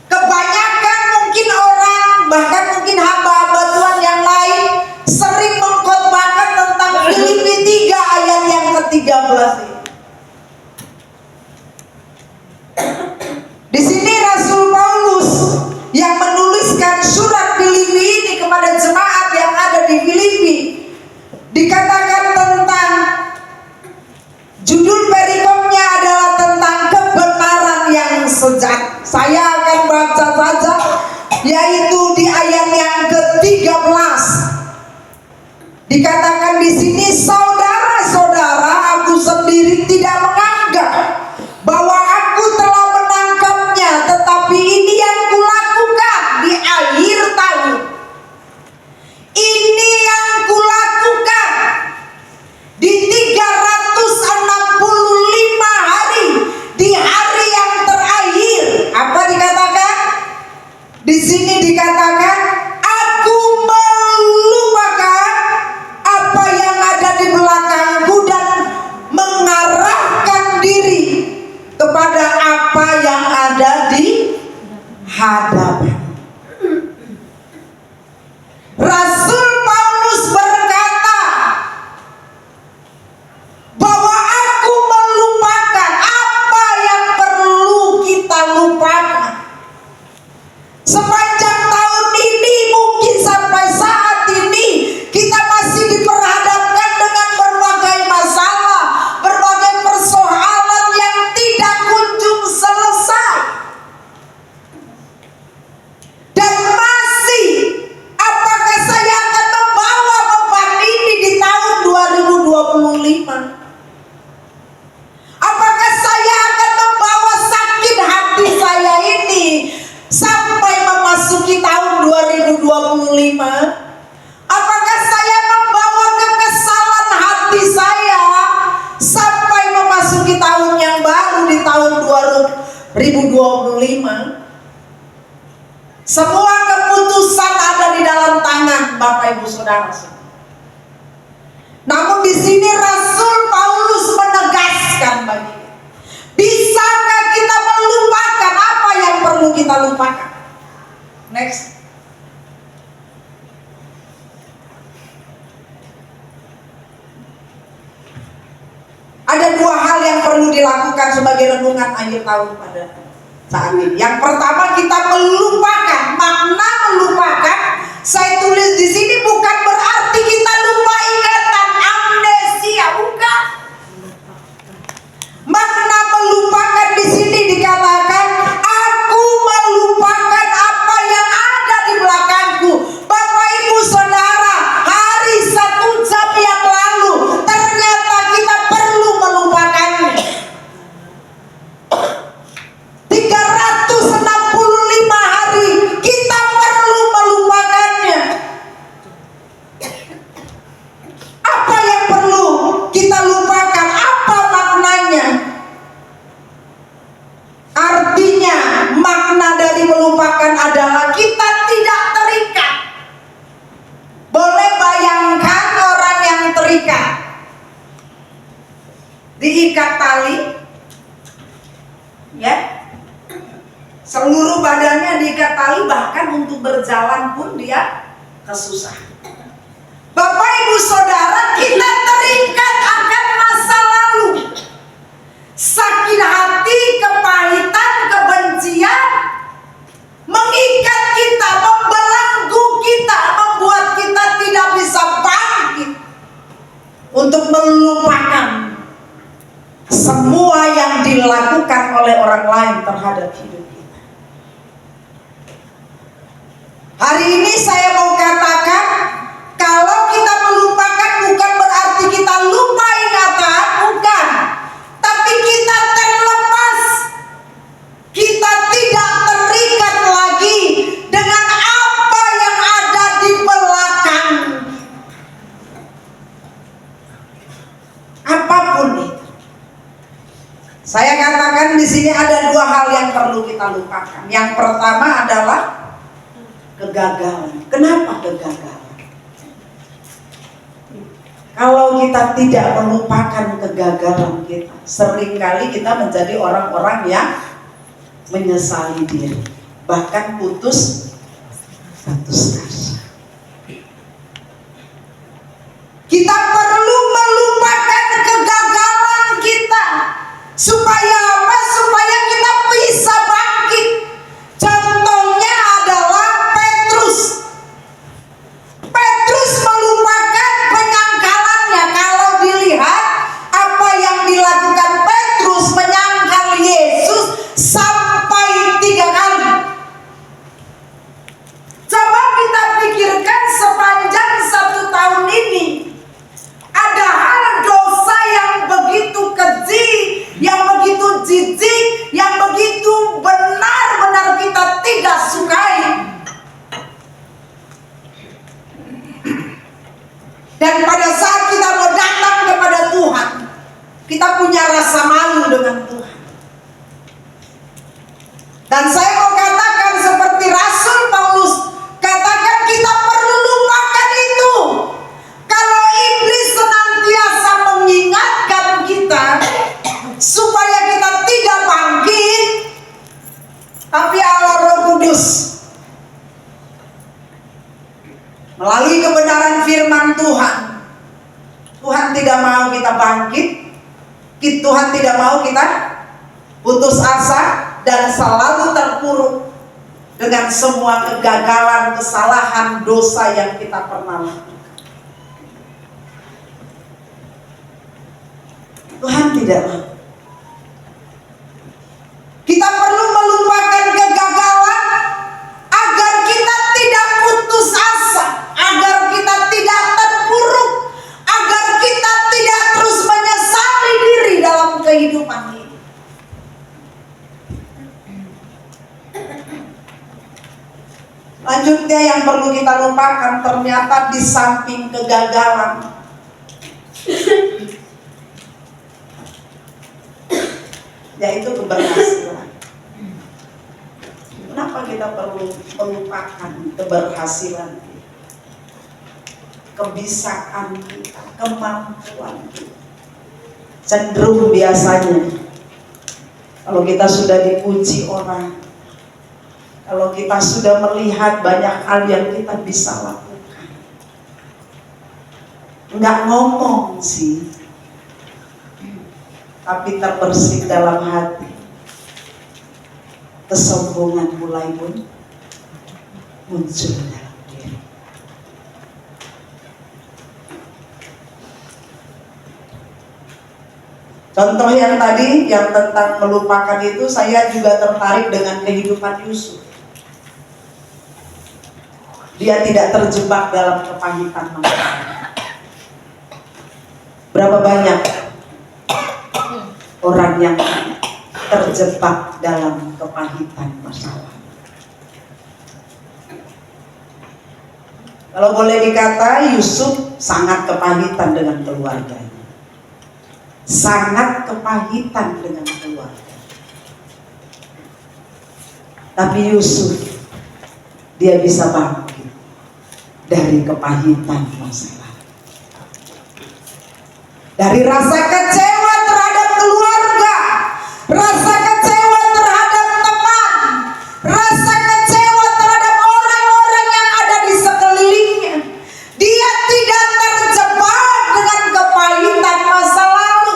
kebanyakan mungkin orang, bahkan mungkin hamba-hamba Tuhan yang lain sering mengkhotbahkan tentang Filipi 3 ayat yang ke-13 ini. Di sini Rasul Paulus yang menuliskan surat Filipi dikatakan di sini, saudara-saudara, aku sendiri tidak menganggap bahwa aku telah menangkapnya, tetapi ini yang kulakukan di akhir tahun. Ini yang kulakukan di 365 hari, di hari yang terakhir. Apa dikatakan? Di sini dikatakan, aku melupakan apa yang ada di belakangku dan mengarahkan diri kepada apa yang ada di hadapan. Rasul Paulus berkata bahwa aku melupakan apa yang perlu kita lupakan. Sepanjang tahun ini, mungkin sampai saat ini, kita masih diperhadapkan dengan berbagai masalah, berbagai persoalan yang tidak kunjung selesai. Dan masih, apakah saya akan membawa beban ini di tahun 2025? Apakah saya akan membawa sakit hati saya ini sampai memasuki tahun 2025? Apakah saya membawa kekesalan hati saya sampai memasuki tahun yang baru di tahun 2025? Semua keputusan ada di dalam tangan Bapak Ibu Saudara. Namun di sini Rasul Paulus menegaskan bagi kita, bisakah kita melupakan apa yang perlu kita lupakan? Next. Ada dua hal yang perlu dilakukan sebagai renungan akhir tahun pada saat ini. Yang pertama, kita melupakan. Makna melupakan, saya tulis di sini bukan berarti kita lupa ingatan, amnesia, bukan. Makna melupakan di sini dikatakan, aku melupakan apa yang ada di belakangku. Bapak Ibu Saudara, hari 1 jam yang lalu ternyata kita perlu melupakannya. 365 hari kita perlu melupakannya. Apa yang perlu kita lupakan? Apa maknanya? Artinya, makna dari melupakan adalah kita tidak terikat. Boleh bayangkan orang yang terikat, diikat tali, ya, seluruh badannya diikat tali, bahkan untuk berjalan pun dia kesusahan. Bapak Ibu Saudara, kita terikat akan masa lalu, sakit hati, kepahitan, kebencian mengikat kita, membelenggu kita, membuat kita tidak bisa bangkit untuk melupakan semua yang dilakukan oleh orang lain terhadap hidup kita. Hari ini saya mau katakan, kalau kita melupakan bukan berarti kita lupa ingatan, bukan. Tapi kita terlepas, kita tidak terikat lagi dengan apa yang ada di belakang. Apapun itu. Saya katakan di sini ada dua hal yang perlu kita lupakan. Yang pertama adalah kegagalan. Kenapa kegagalan? Kalau kita tidak melupakan kegagalan kita, seringkali kita menjadi orang-orang yang menyesali diri, bahkan putus asa. Kita perlu melupakan kegagalan kita. Supaya apa? Supaya kita bisa bangkit. Contohnya adalah Petrus. Petrus melupakan penyangkalannya. Kalau dilihat apa yang dilakukan Petrus, menyangkal Yesus sampai 3 kali. Dan pada saat kita mau datang kepada Tuhan, kita punya rasa malu dengan Tuhan. Dan saya mau katakan seperti Rasul Paulus katakan, kita perlu lupakan itu. Kalau iblis senantiasa mengingatkan kita supaya kita tidak bangkit, tapi Allah Roh Kudus melalui kebenaran firman Tuhan, Tuhan tidak mau kita bangkit, Tuhan tidak mau kita putus asa dan selalu terpuruk dengan semua kegagalan, kesalahan, dosa yang kita pernah lakukan. Tuhan tidak mau. Kita perlu melupakan kegagalan agar kita tidak putus asa, agar kita tidak terpuruk, agar kita tidak terus menyesali diri dalam kehidupan ini. Selanjutnya yang perlu kita lupakan, ternyata di samping kegagalan, yaitu keberhasilan. Kenapa kita perlu melupakan keberhasilan kita, kebisaan kita, kemampuan kita? Cenderung biasanya kalau kita sudah dipuji orang, kalau kita sudah melihat banyak hal yang kita bisa lakukan, nggak ngomong sih, tapi terbersih dalam hati, kesombongan mulai muncul dalam diri. Contoh yang tadi, yang tentang melupakan itu, saya juga tertarik dengan kehidupan Yusuf. Dia tidak terjebak dalam kepahitan masalah. Berapa banyak orang yang terjebak dalam kepahitan masalah? Kalau boleh dikata, Yusuf sangat kepahitan dengan keluarganya. Sangat kepahitan dengan keluarga. Tapi Yusuf, dia bisa bangkit dari kepahitan masalah, dari rasa kecewa terhadap keluarga, rasa kecewa terhadap teman, rasa kecewa terhadap orang-orang yang ada di sekelilingnya. Dia tidak terjebak dengan kepahitan masa lalu.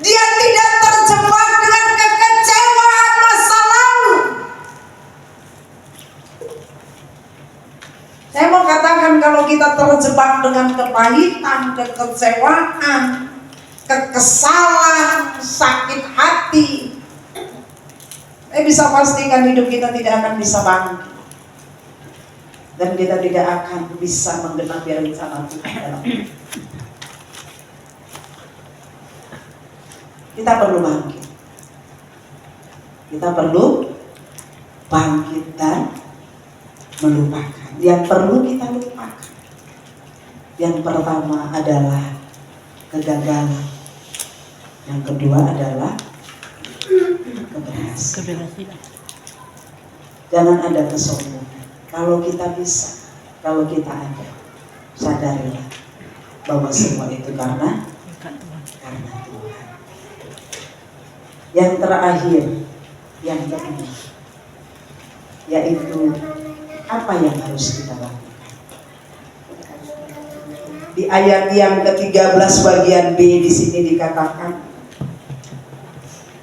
Dia tidak terjebak dengan kekecewaan masa lalu. Saya mau katakan, kalau kita terjebak dengan kepahitan, kekecewaan, kekesalan, sakit hati, saya bisa pastikan hidup kita tidak akan bisa bangkit, dan kita tidak akan bisa menggenapi rencana Tuhan dalam hidup. Kita perlu bangkit. Kita perlu bangkit dan melupakan. Yang perlu kita lupakan, yang pertama adalah kegagalan, yang kedua adalah keberhasilan. Jangan ada kesombongan. Kalau kita bisa, kalau kita ada, sadarilah bahwa semua itu karena Tuhan. Yang terakhir, yang kedua, yaitu apa yang harus kita lakukan. Di ayat yang ke-13 bagian B di sini dikatakan,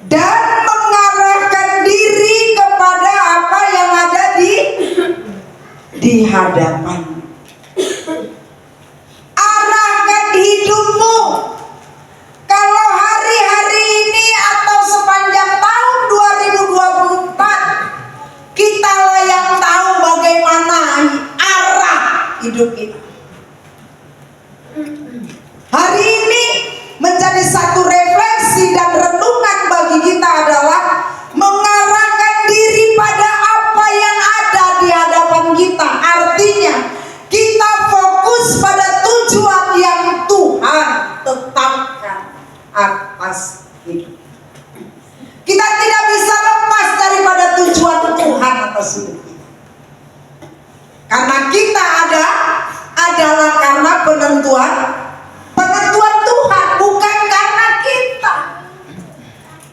dan mengarahkan diri kepada apa yang ada di hadapan. Arahkan hidupmu. Kalau hari-hari ini atau sepanjang tahun 2024, kitalah yang tahu bagaimana arah hidup kita. Hari ini menjadi satu refleksi dan renungan bagi kita adalah mengarahkan diri pada apa yang ada di hadapan kita. Artinya kita fokus pada tujuan yang penentuan Tuhan, bukan karena kita.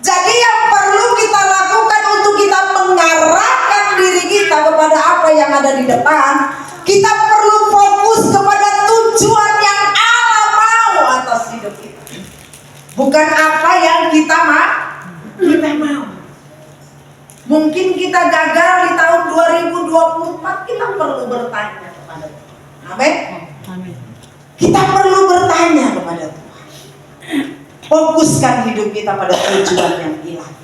Jadi yang perlu kita lakukan untuk kita mengarahkan diri kita kepada apa yang ada di depan, kita perlu fokus kepada tujuan yang Allah mau atas hidup kita, bukan apa yang kita mau. Mungkin kita gagal di tahun 2024, kita perlu bertanya kepada Tuhan. Amin. Kita perlu bertanya kepada Tuhan. Fokuskan hidup kita pada tujuan yang ilahi.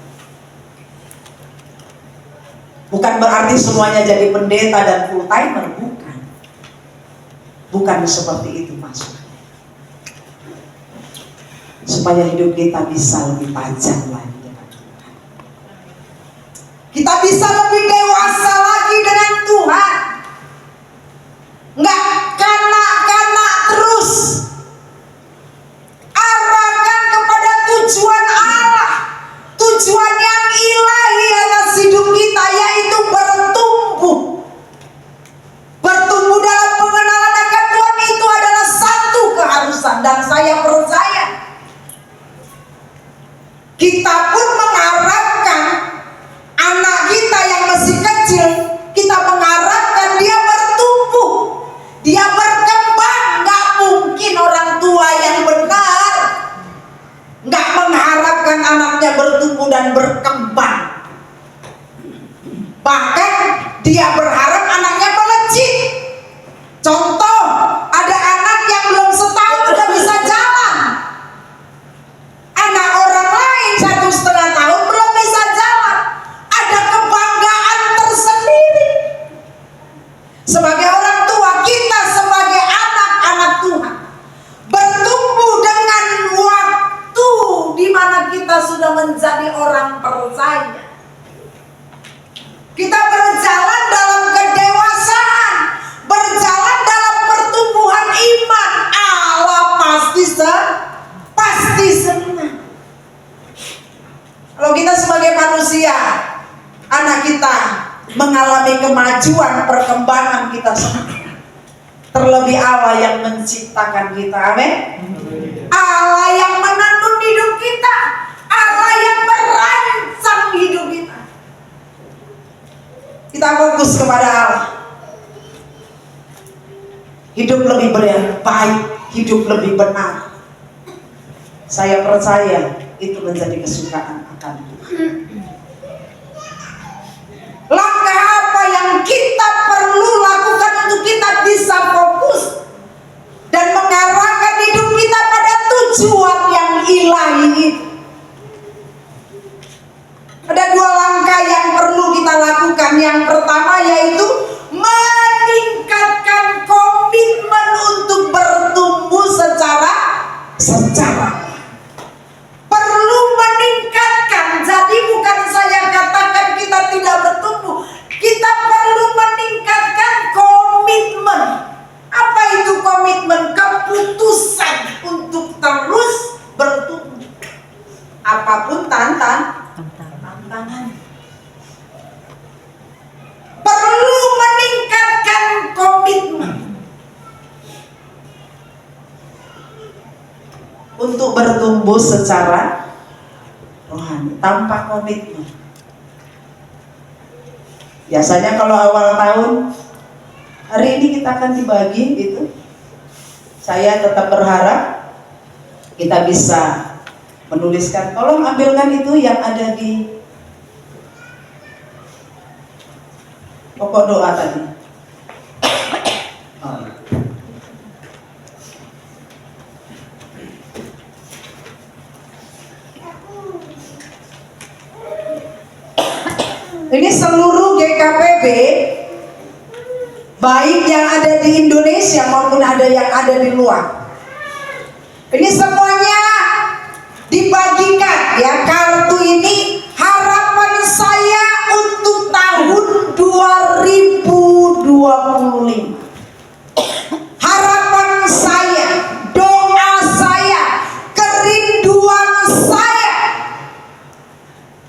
Bukan berarti semuanya jadi pendeta dan full timer, bukan. Bukan seperti itu maksudnya. Supaya hidup kita bisa lebih tajam lagi dengan Tuhan. Kita bisa lebih dewasa lagi dengan Tuhan. Enggak kanak-kanak terus. Arahkan kepada tujuan Allah, tujuan yang ilahi atas hidup kita, yaitu bertumbuh dalam pengenalan akan Tuhan. Itu adalah satu keharusan, dan saya percaya kita pun mengharapkan anak kita yang masih kecil, kita mengharapkan dia bertumbuh, dia berkembang. Gak mungkin orang tua yang benar gak mengharapkan anaknya bertumbuh dan berkembang. Bahkan dia berharap anaknya melejit. Contoh, ada anak yang belum setahun udah bisa jalan. Anak orang lain 1,5 tahun belum bisa jalan. Ada kebanggaan tersendiri. Sebagai orang tua, kita sebagai anak-anak Tuhan bertumbuh dengan waktu di mana kita sudah menjadi orang percaya. Kita berjalan dalam kedewasaan, berjalan dalam pertumbuhan iman. Allah pasti senang. Kalau kita sebagai manusia, anak kita mengalami kemajuan, perkembangan, kita senang. Terlebih Allah yang menciptakan kita. Amin. Allah yang menenun hidup kita, Allah yang merancang hidup kita. Kita fokus kepada Allah. Hidup lebih baik, hidup lebih benar. Saya percaya itu menjadi kesukaan akan Tuhan. Langkah apa yang kita perlu lakukan untuk kita bisa fokus dan mengarahkan hidup kita pada tujuan yang ilahi itu? Ada 2 langkah yang perlu kita lakukan. Yang pertama yaitu meningkatkan komitmen untuk bertumbuh secara perlu meningkatkan. Jadi bukan saya katakan kita tidak bertumbuh, kita perlu meningkatkan komitmen. Apa itu komitmen? Keputusan untuk terus bertumbuh apapun tantangan. Perlu meningkatkan komitmen untuk bertumbuh secara rohani. Tanpa komitmen, biasanya kalau awal tahun, hari ini kita akan dibagi gitu. Saya tetap berharap kita bisa menuliskan. Tolong ambilkan itu yang ada di pokok doa tadi. Ini seluruh GKPB, baik yang ada di Indonesia maupun ada yang ada di luar. Ini semuanya dibagikan ya. Kartu ini harapan saya untuk tahun 2025. Harapan saya, doa saya, kerinduan saya.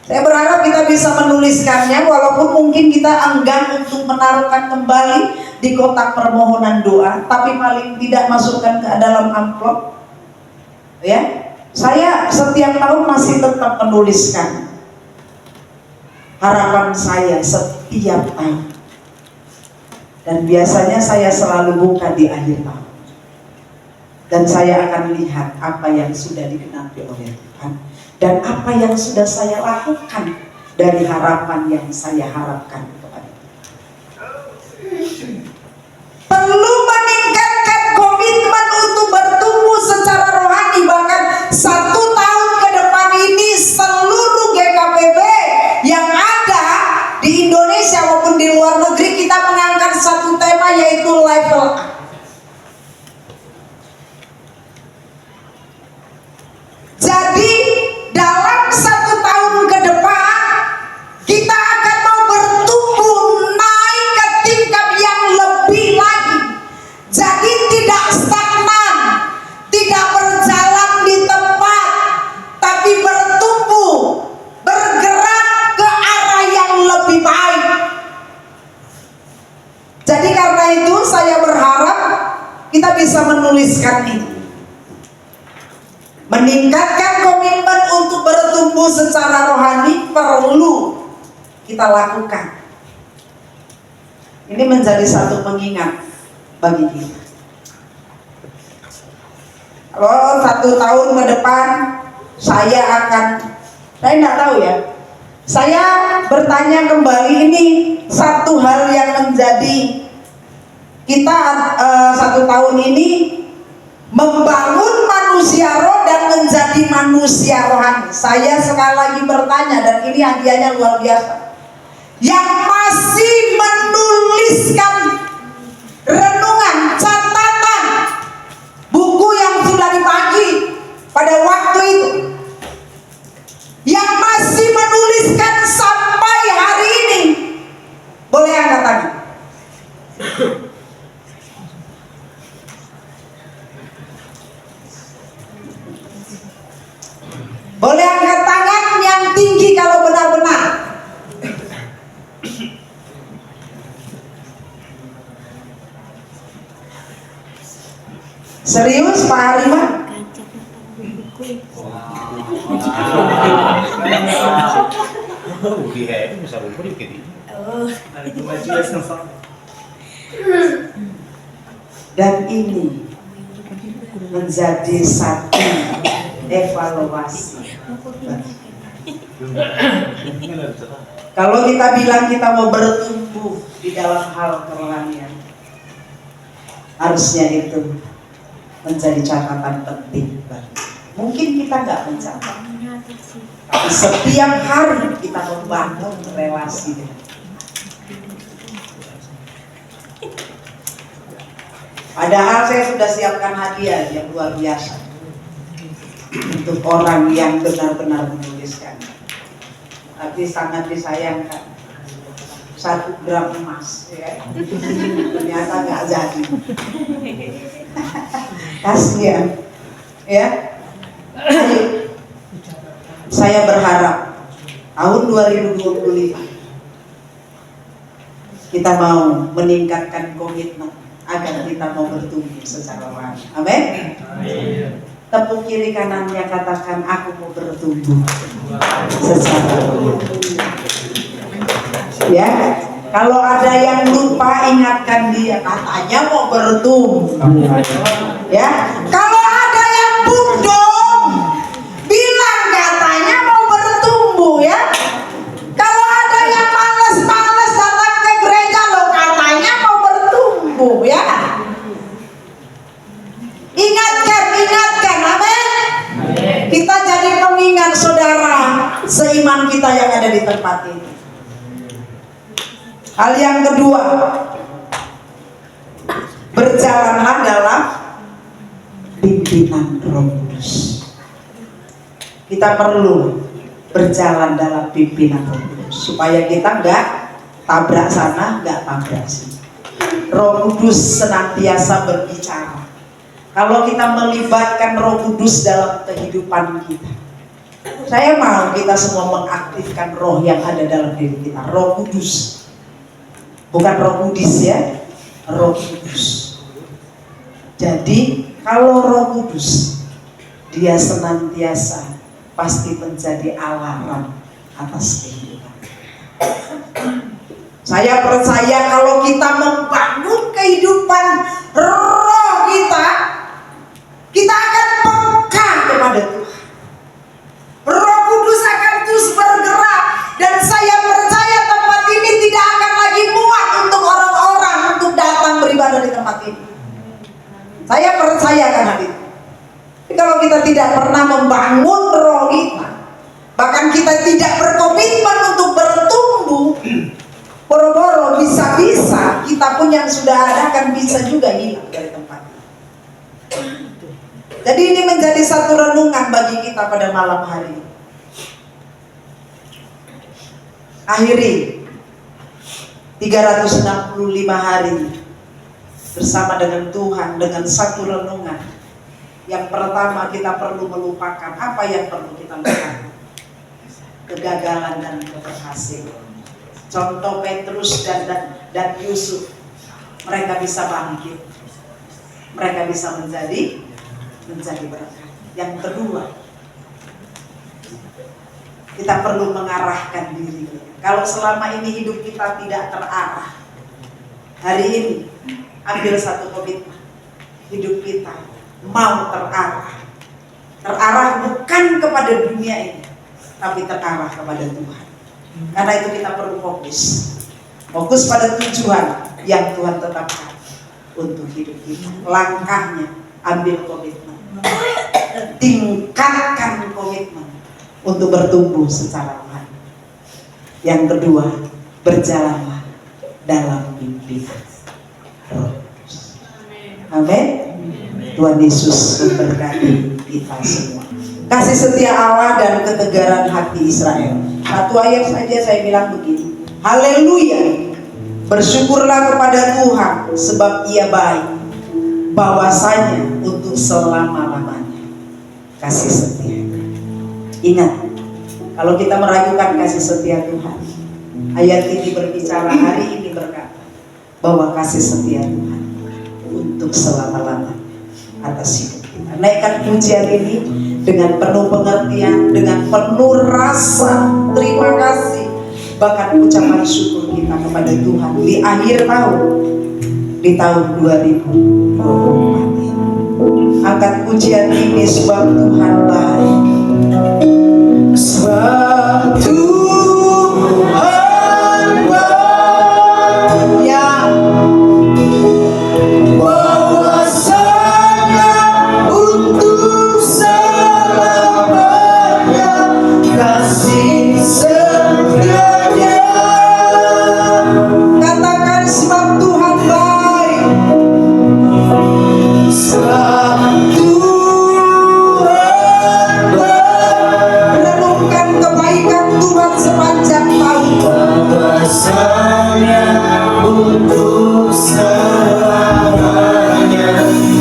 Saya berharap kita bisa menuliskannya, walaupun mungkin kita enggan untuk menaruhkan kembali di kotak permohonan doa, tapi paling tidak masukkan ke dalam amplop. Ya, saya setiap tahun masih tetap menuliskan harapan saya setiap tahun. Dan biasanya saya selalu buka di akhir tahun. Dan saya akan lihat apa yang sudah digenapi oleh Tuhan dan apa yang sudah saya lakukan dari harapan yang saya harapkan kepada Tuhan. Perlu meningkatkan komitmen untuk bertumbuh secara rohani. Bahkan 1 tahun ke depan ini seluruh GKPB yang ada di Indonesia maupun di luar negeri, kita mengangkat satu tema, yaitu level up. Jadi dalam 1 tahun ke depan kita akan mau bertumbuh naik ke tingkat yang lebih lagi. Jadi tidak stagnan, tidak berjalan di tempat, tapi bertumbuh, bergerak ke arah yang lebih baik. Jadi karena itu saya berharap kita bisa menuliskan ini. Meningkatkan komitmen untuk bertumbuh secara rohani perlu kita lakukan. Ini menjadi satu pengingat bagi kita. Kalau 1 tahun ke depan saya tidak tahu ya. Saya bertanya kembali, ini satu hal yang menjadi kita 1 tahun ini membangun manusia roh dan menjadi manusia rohani. Saya sekali lagi bertanya, dan ini hadiahnya luar biasa. Yang masih menuliskan renungan, catatan, buku yang sudah dibagi pada waktu itu, yang masih menuliskan sampai hari ini, boleh angkat tangan. Boleh angkat tangan yang tinggi kalau benar-benar. Serius Pak Hariman? Dan ini menjadi satu evaluasi. Kalau kita bilang kita mau bertumbuh di dalam hal kerohanian, harusnya itu menjadi catatan penting. Mungkin kita nggak mencatat, tapi setiap hari kita membangun relasi dengan Tuhan. Padahal saya sudah siapkan hadiah yang luar biasa untuk orang yang benar-benar menuliskan. Tapi sangat disayangkan, 1 gram emas, ya. Ternyata nggak jadi. Kasihan, ya. Saya berharap tahun 2025 kita mau meningkatkan komitmen agar kita mau bertumbuh secara rohani. Amin. Tepuk kiri kanannya, katakan, aku mau bertumbuh secara rohani. Ya, kalau ada yang lupa, ingatkan dia, katanya mau bertumbuh. Ya, kalau ada yang bundong, bilang katanya mau bertumbuh. Ya, kalau ada yang males-males datang ke gereja, lo katanya mau bertumbuh. Ya, ingatkan, amin. Kita jadi pengingat saudara seiman kita yang ada di tempat ini. Hal yang kedua, berjalanlah dalam pimpinan Roh Kudus. Kita perlu berjalan dalam pimpinan Roh Kudus supaya kita nggak tabrak sana, nggak tabrak sini. Roh Kudus senantiasa berbicara. Kalau kita melibatkan Roh Kudus dalam kehidupan kita, saya mau kita semua mengaktifkan roh yang ada dalam diri kita. Roh Kudus, bukan Roh Kudus, ya. Roh Kudus. Jadi kalau Roh Kudus, dia senantiasa pasti menjadi alarm atas kehidupan. Saya percaya kalau kita membangun kehidupan roh kita akan peka kepada Tuhan. Roh Kudus akan terus bergerak, dan saya percaya tempat ini tidak akan lagi muat untuk orang-orang untuk datang beribadah di tempat ini. Saya percaya kan hal itu. Tapi kalau kita tidak pernah membangun roh kita, bahkan kita tidak berkomitmen untuk bertumbuh, boro-boro bisa-bisa kita pun yang sudah ada kan bisa juga hilang dari tempat ini. Jadi ini menjadi satu renungan bagi kita pada malam hari ini. Akhiri 365 hari bersama dengan Tuhan dengan satu renungan. Yang pertama, kita perlu melupakan apa yang perlu kita lupakan. Kegagalan dan keberhasilan. Contoh Petrus dan Yusuf, mereka bisa bangkit, mereka bisa menjadi berkat. Yang kedua, kita perlu mengarahkan diri. Kalau selama ini hidup kita tidak terarah, hari ini ambil satu komitmen, hidup kita mau terarah bukan kepada dunia ini, tapi terarah kepada Tuhan. Karena itu kita perlu fokus pada tujuan yang Tuhan tetapkan untuk hidup kita. Langkahnya, ambil komitmen, tingkatkan komitmen untuk bertumbuh secara rohani. Yang kedua, berjalanlah dalam mimpi Roh Kudus. Amin. Tuhan Yesus memberkati kita semua. Kasih setia Allah dan ketegaran hati Israel. Satu ayat saja saya bilang begini. Haleluya. Bersyukurlah kepada Tuhan sebab Ia baik, bahwasanya untuk selama-lamanya kasih setia. Ingat, kalau kita meragukan kasih setia Tuhan, ayat ini berbicara hari ini berkata bahwa kasih setia Tuhan untuk selama-lamanya atas hidup kita. Naikkan pujian ini dengan penuh pengertian, dengan penuh rasa terima kasih, bahkan ucapan syukur kita kepada Tuhan di akhir tahun, di tahun 2024 ini. Angkat pujian ini sebab Tuhan baik. Sebab Tuhan baik, ya, bahwasanya untuk selamanya kasih setianya. Katakan sebab Tuhan baik. Sebab Tuhan baik. Renungkan kebaikan Tuhan sepanjang tahun. Bahwasanya untuk selamanya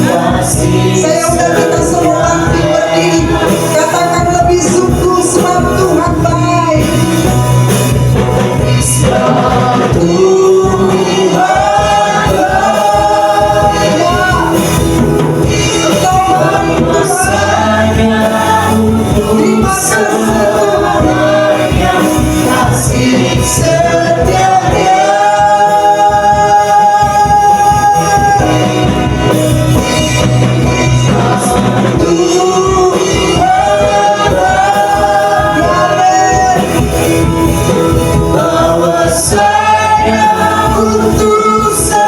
kasih. Saya udah kita semua bangkit berdiri. Katakan lebih sungguh sebab Tuhan baik. Sebab Tuhan baik. Engkau baik bahwasanya untuk selamanya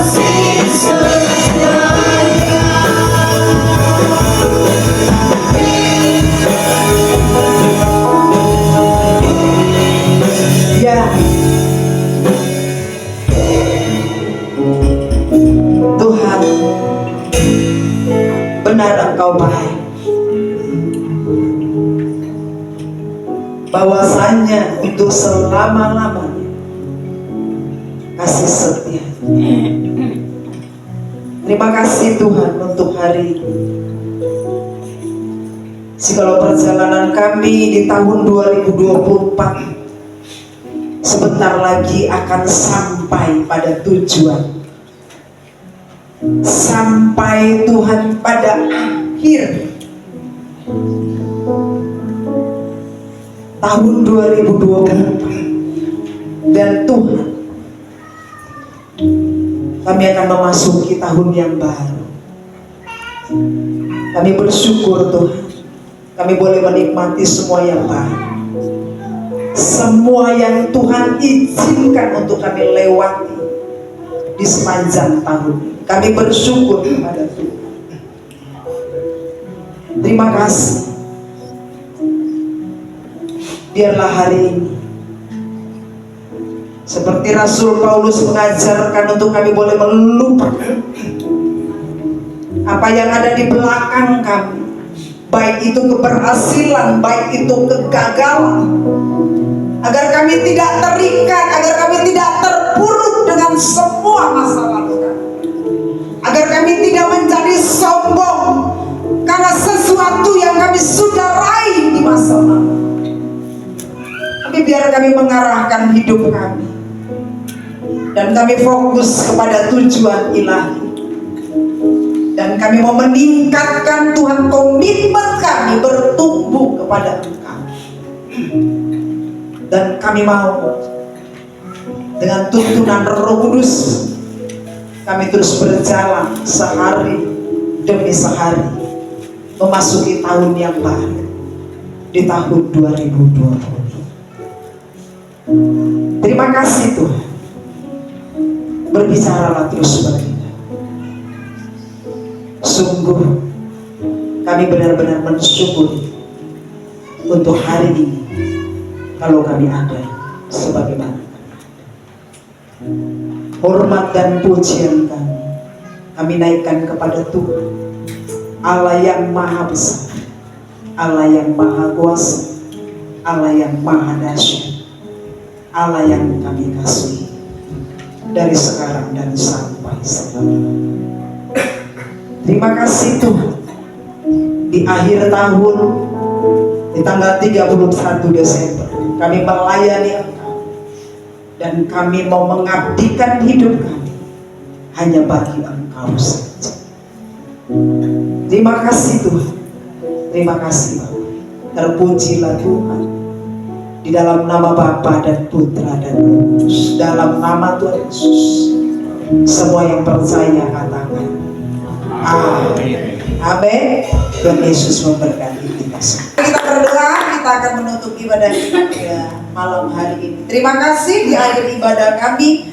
kasih setianya. Tuhan, benar Engkau baik. bahwasanya untuk selama-lamanya kasih setia. Terima kasih Tuhan untuk hari ini. Jikalau perjalanan kami di tahun 2024 sebentar lagi akan sampai pada tujuan, sampai Tuhan pada akhir tahun 2024, dan Tuhan, kami akan memasuki tahun yang baru. Kami bersyukur Tuhan, kami boleh menikmati semua yang baru, semua yang Tuhan izinkan untuk kami lewati di sepanjang tahun ini. Kami bersyukur kepada Tuhan. Terima kasih. Biarlah hari ini seperti Rasul Paulus mengajarkan untuk kami boleh melupakan apa yang ada di belakang kami, baik itu keberhasilan, baik itu kegagalan, agar kami tidak terikat, agar kami tidak terpuruk dengan semua masa lalu kami, agar kami tidak menjadi sombong karena sesuatu yang kami sudah raih di masa lalu. Tapi biar kami mengarahkan hidup kami dan kami fokus kepada tujuan ilahi, dan kami mau meningkatkan Tuhan, komitmen kami bertumbuh kepada Engkau, dan kami mau dengan tuntunan Roh Kudus kami terus berjalan sehari demi sehari memasuki tahun yang baru di tahun 2020. Terima kasih Tuhan, berbicaralah terus bagi kami. Sungguh kami benar-benar bersyukur untuk hari ini, kalau kami ada sebagaimana hormat dan pujian kami naikkan kepada Tuhan, Allah yang maha besar, Allah yang maha kuasa, Allah yang maha dahsyat, Allah yang kami kasihi dari sekarang dan sampai selama-lamanya. Terima kasih Tuhan, di akhir tahun, di tanggal 31 Desember kami melayani Engkau, dan kami mau mengabdikan hidup kami hanya bagi Engkau saja. Terima kasih Tuhan, terima kasih Bapak. Terpujilah Tuhan, di dalam nama Bapa dan Putra dan Roh Kudus, dalam nama Tuhan Yesus. Semua yang percaya katakan amin. Amin. Tuhan Yesus memberkati kita semua. Kita berdoa, kita akan menutup ibadah kita pada malam hari ini. Terima kasih, di akhir ibadah kami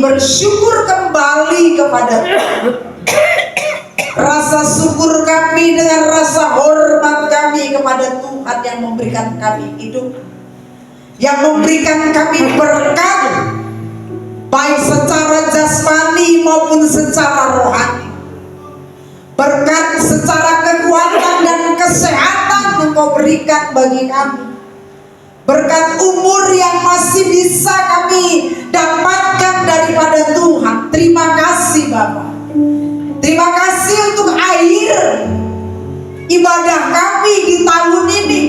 bersyukur kembali kepada Tuhan. Rasa syukur kami dengan rasa hormat kami kepada Tuhan yang memberikan kami hidup, yang memberikan kami berkat, baik secara jasmani maupun secara rohani. Berkat secara kekuatan dan kesehatan Engkau berikan bagi kami. Berkat umur yang masih bisa kami dapatkan daripada Tuhan. Terima kasih Bapak. Terima kasih untuk akhir ibadah kami di tahun ini,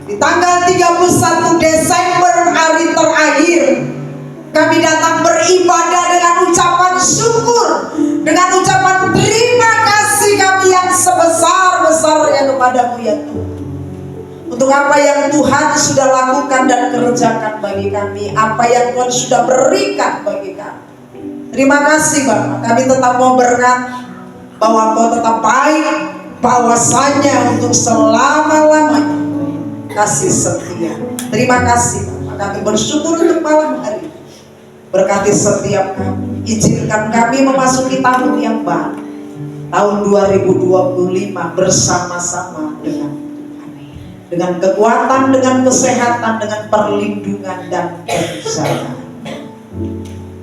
di tanggal 31 Desember, hari terakhir. Kami datang beribadah dengan ucapan syukur, dengan ucapan terima kasih kami yang sebesar-besarnya kepadamu ya Tuhan, untuk apa yang Tuhan sudah lakukan dan kerjakan bagi kami, apa yang Tuhan sudah berikan bagi kami. Terima kasih Bapak, kami tetap mau berkat bahwa Kau tetap baik, bahwasanya untuk selama-lamanya kasih setia. Terima kasih Bapak, kami bersyukur untuk malam hari ini. Berkati setiap kami, izinkan kami memasuki tahun yang baru, tahun 2025 bersama-sama dengan Tuhan, dengan kekuatan, dengan kesehatan, dengan perlindungan dan kebijakan.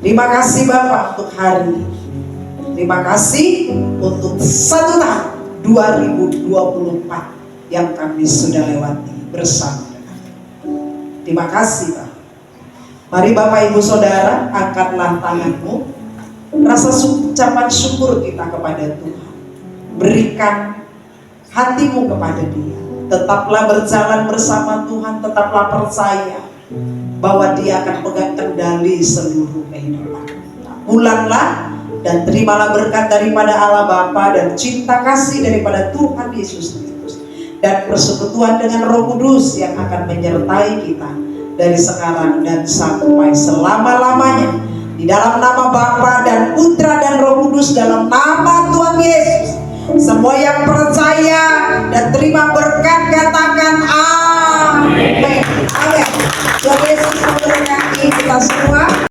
Terima kasih Bapak untuk hari ini. Terima kasih untuk 1 tahun 2024 yang kami sudah lewati bersama dengan. Terima kasih Pak. Mari Bapak Ibu Saudara, angkatlah tanganmu. Rasa ucapan syukur kita kepada Tuhan. Berikan hatimu kepada Dia. Tetaplah berjalan bersama Tuhan. Tetaplah percaya bahwa Dia akan pegang kendali seluruh kehidupan. Pulanglah dan terimalah berkat daripada Allah Bapa dan cinta kasih daripada Tuhan Yesus Kristus dan persekutuan dengan Roh Kudus yang akan menyertai kita dari sekarang dan sampai selama-lamanya. Di dalam nama Bapa dan Putra dan Roh Kudus, dalam nama Tuhan Yesus. Semua yang percaya dan terima berkat katakan amin. Amin. Tuhan Yesus memberkati kita semua.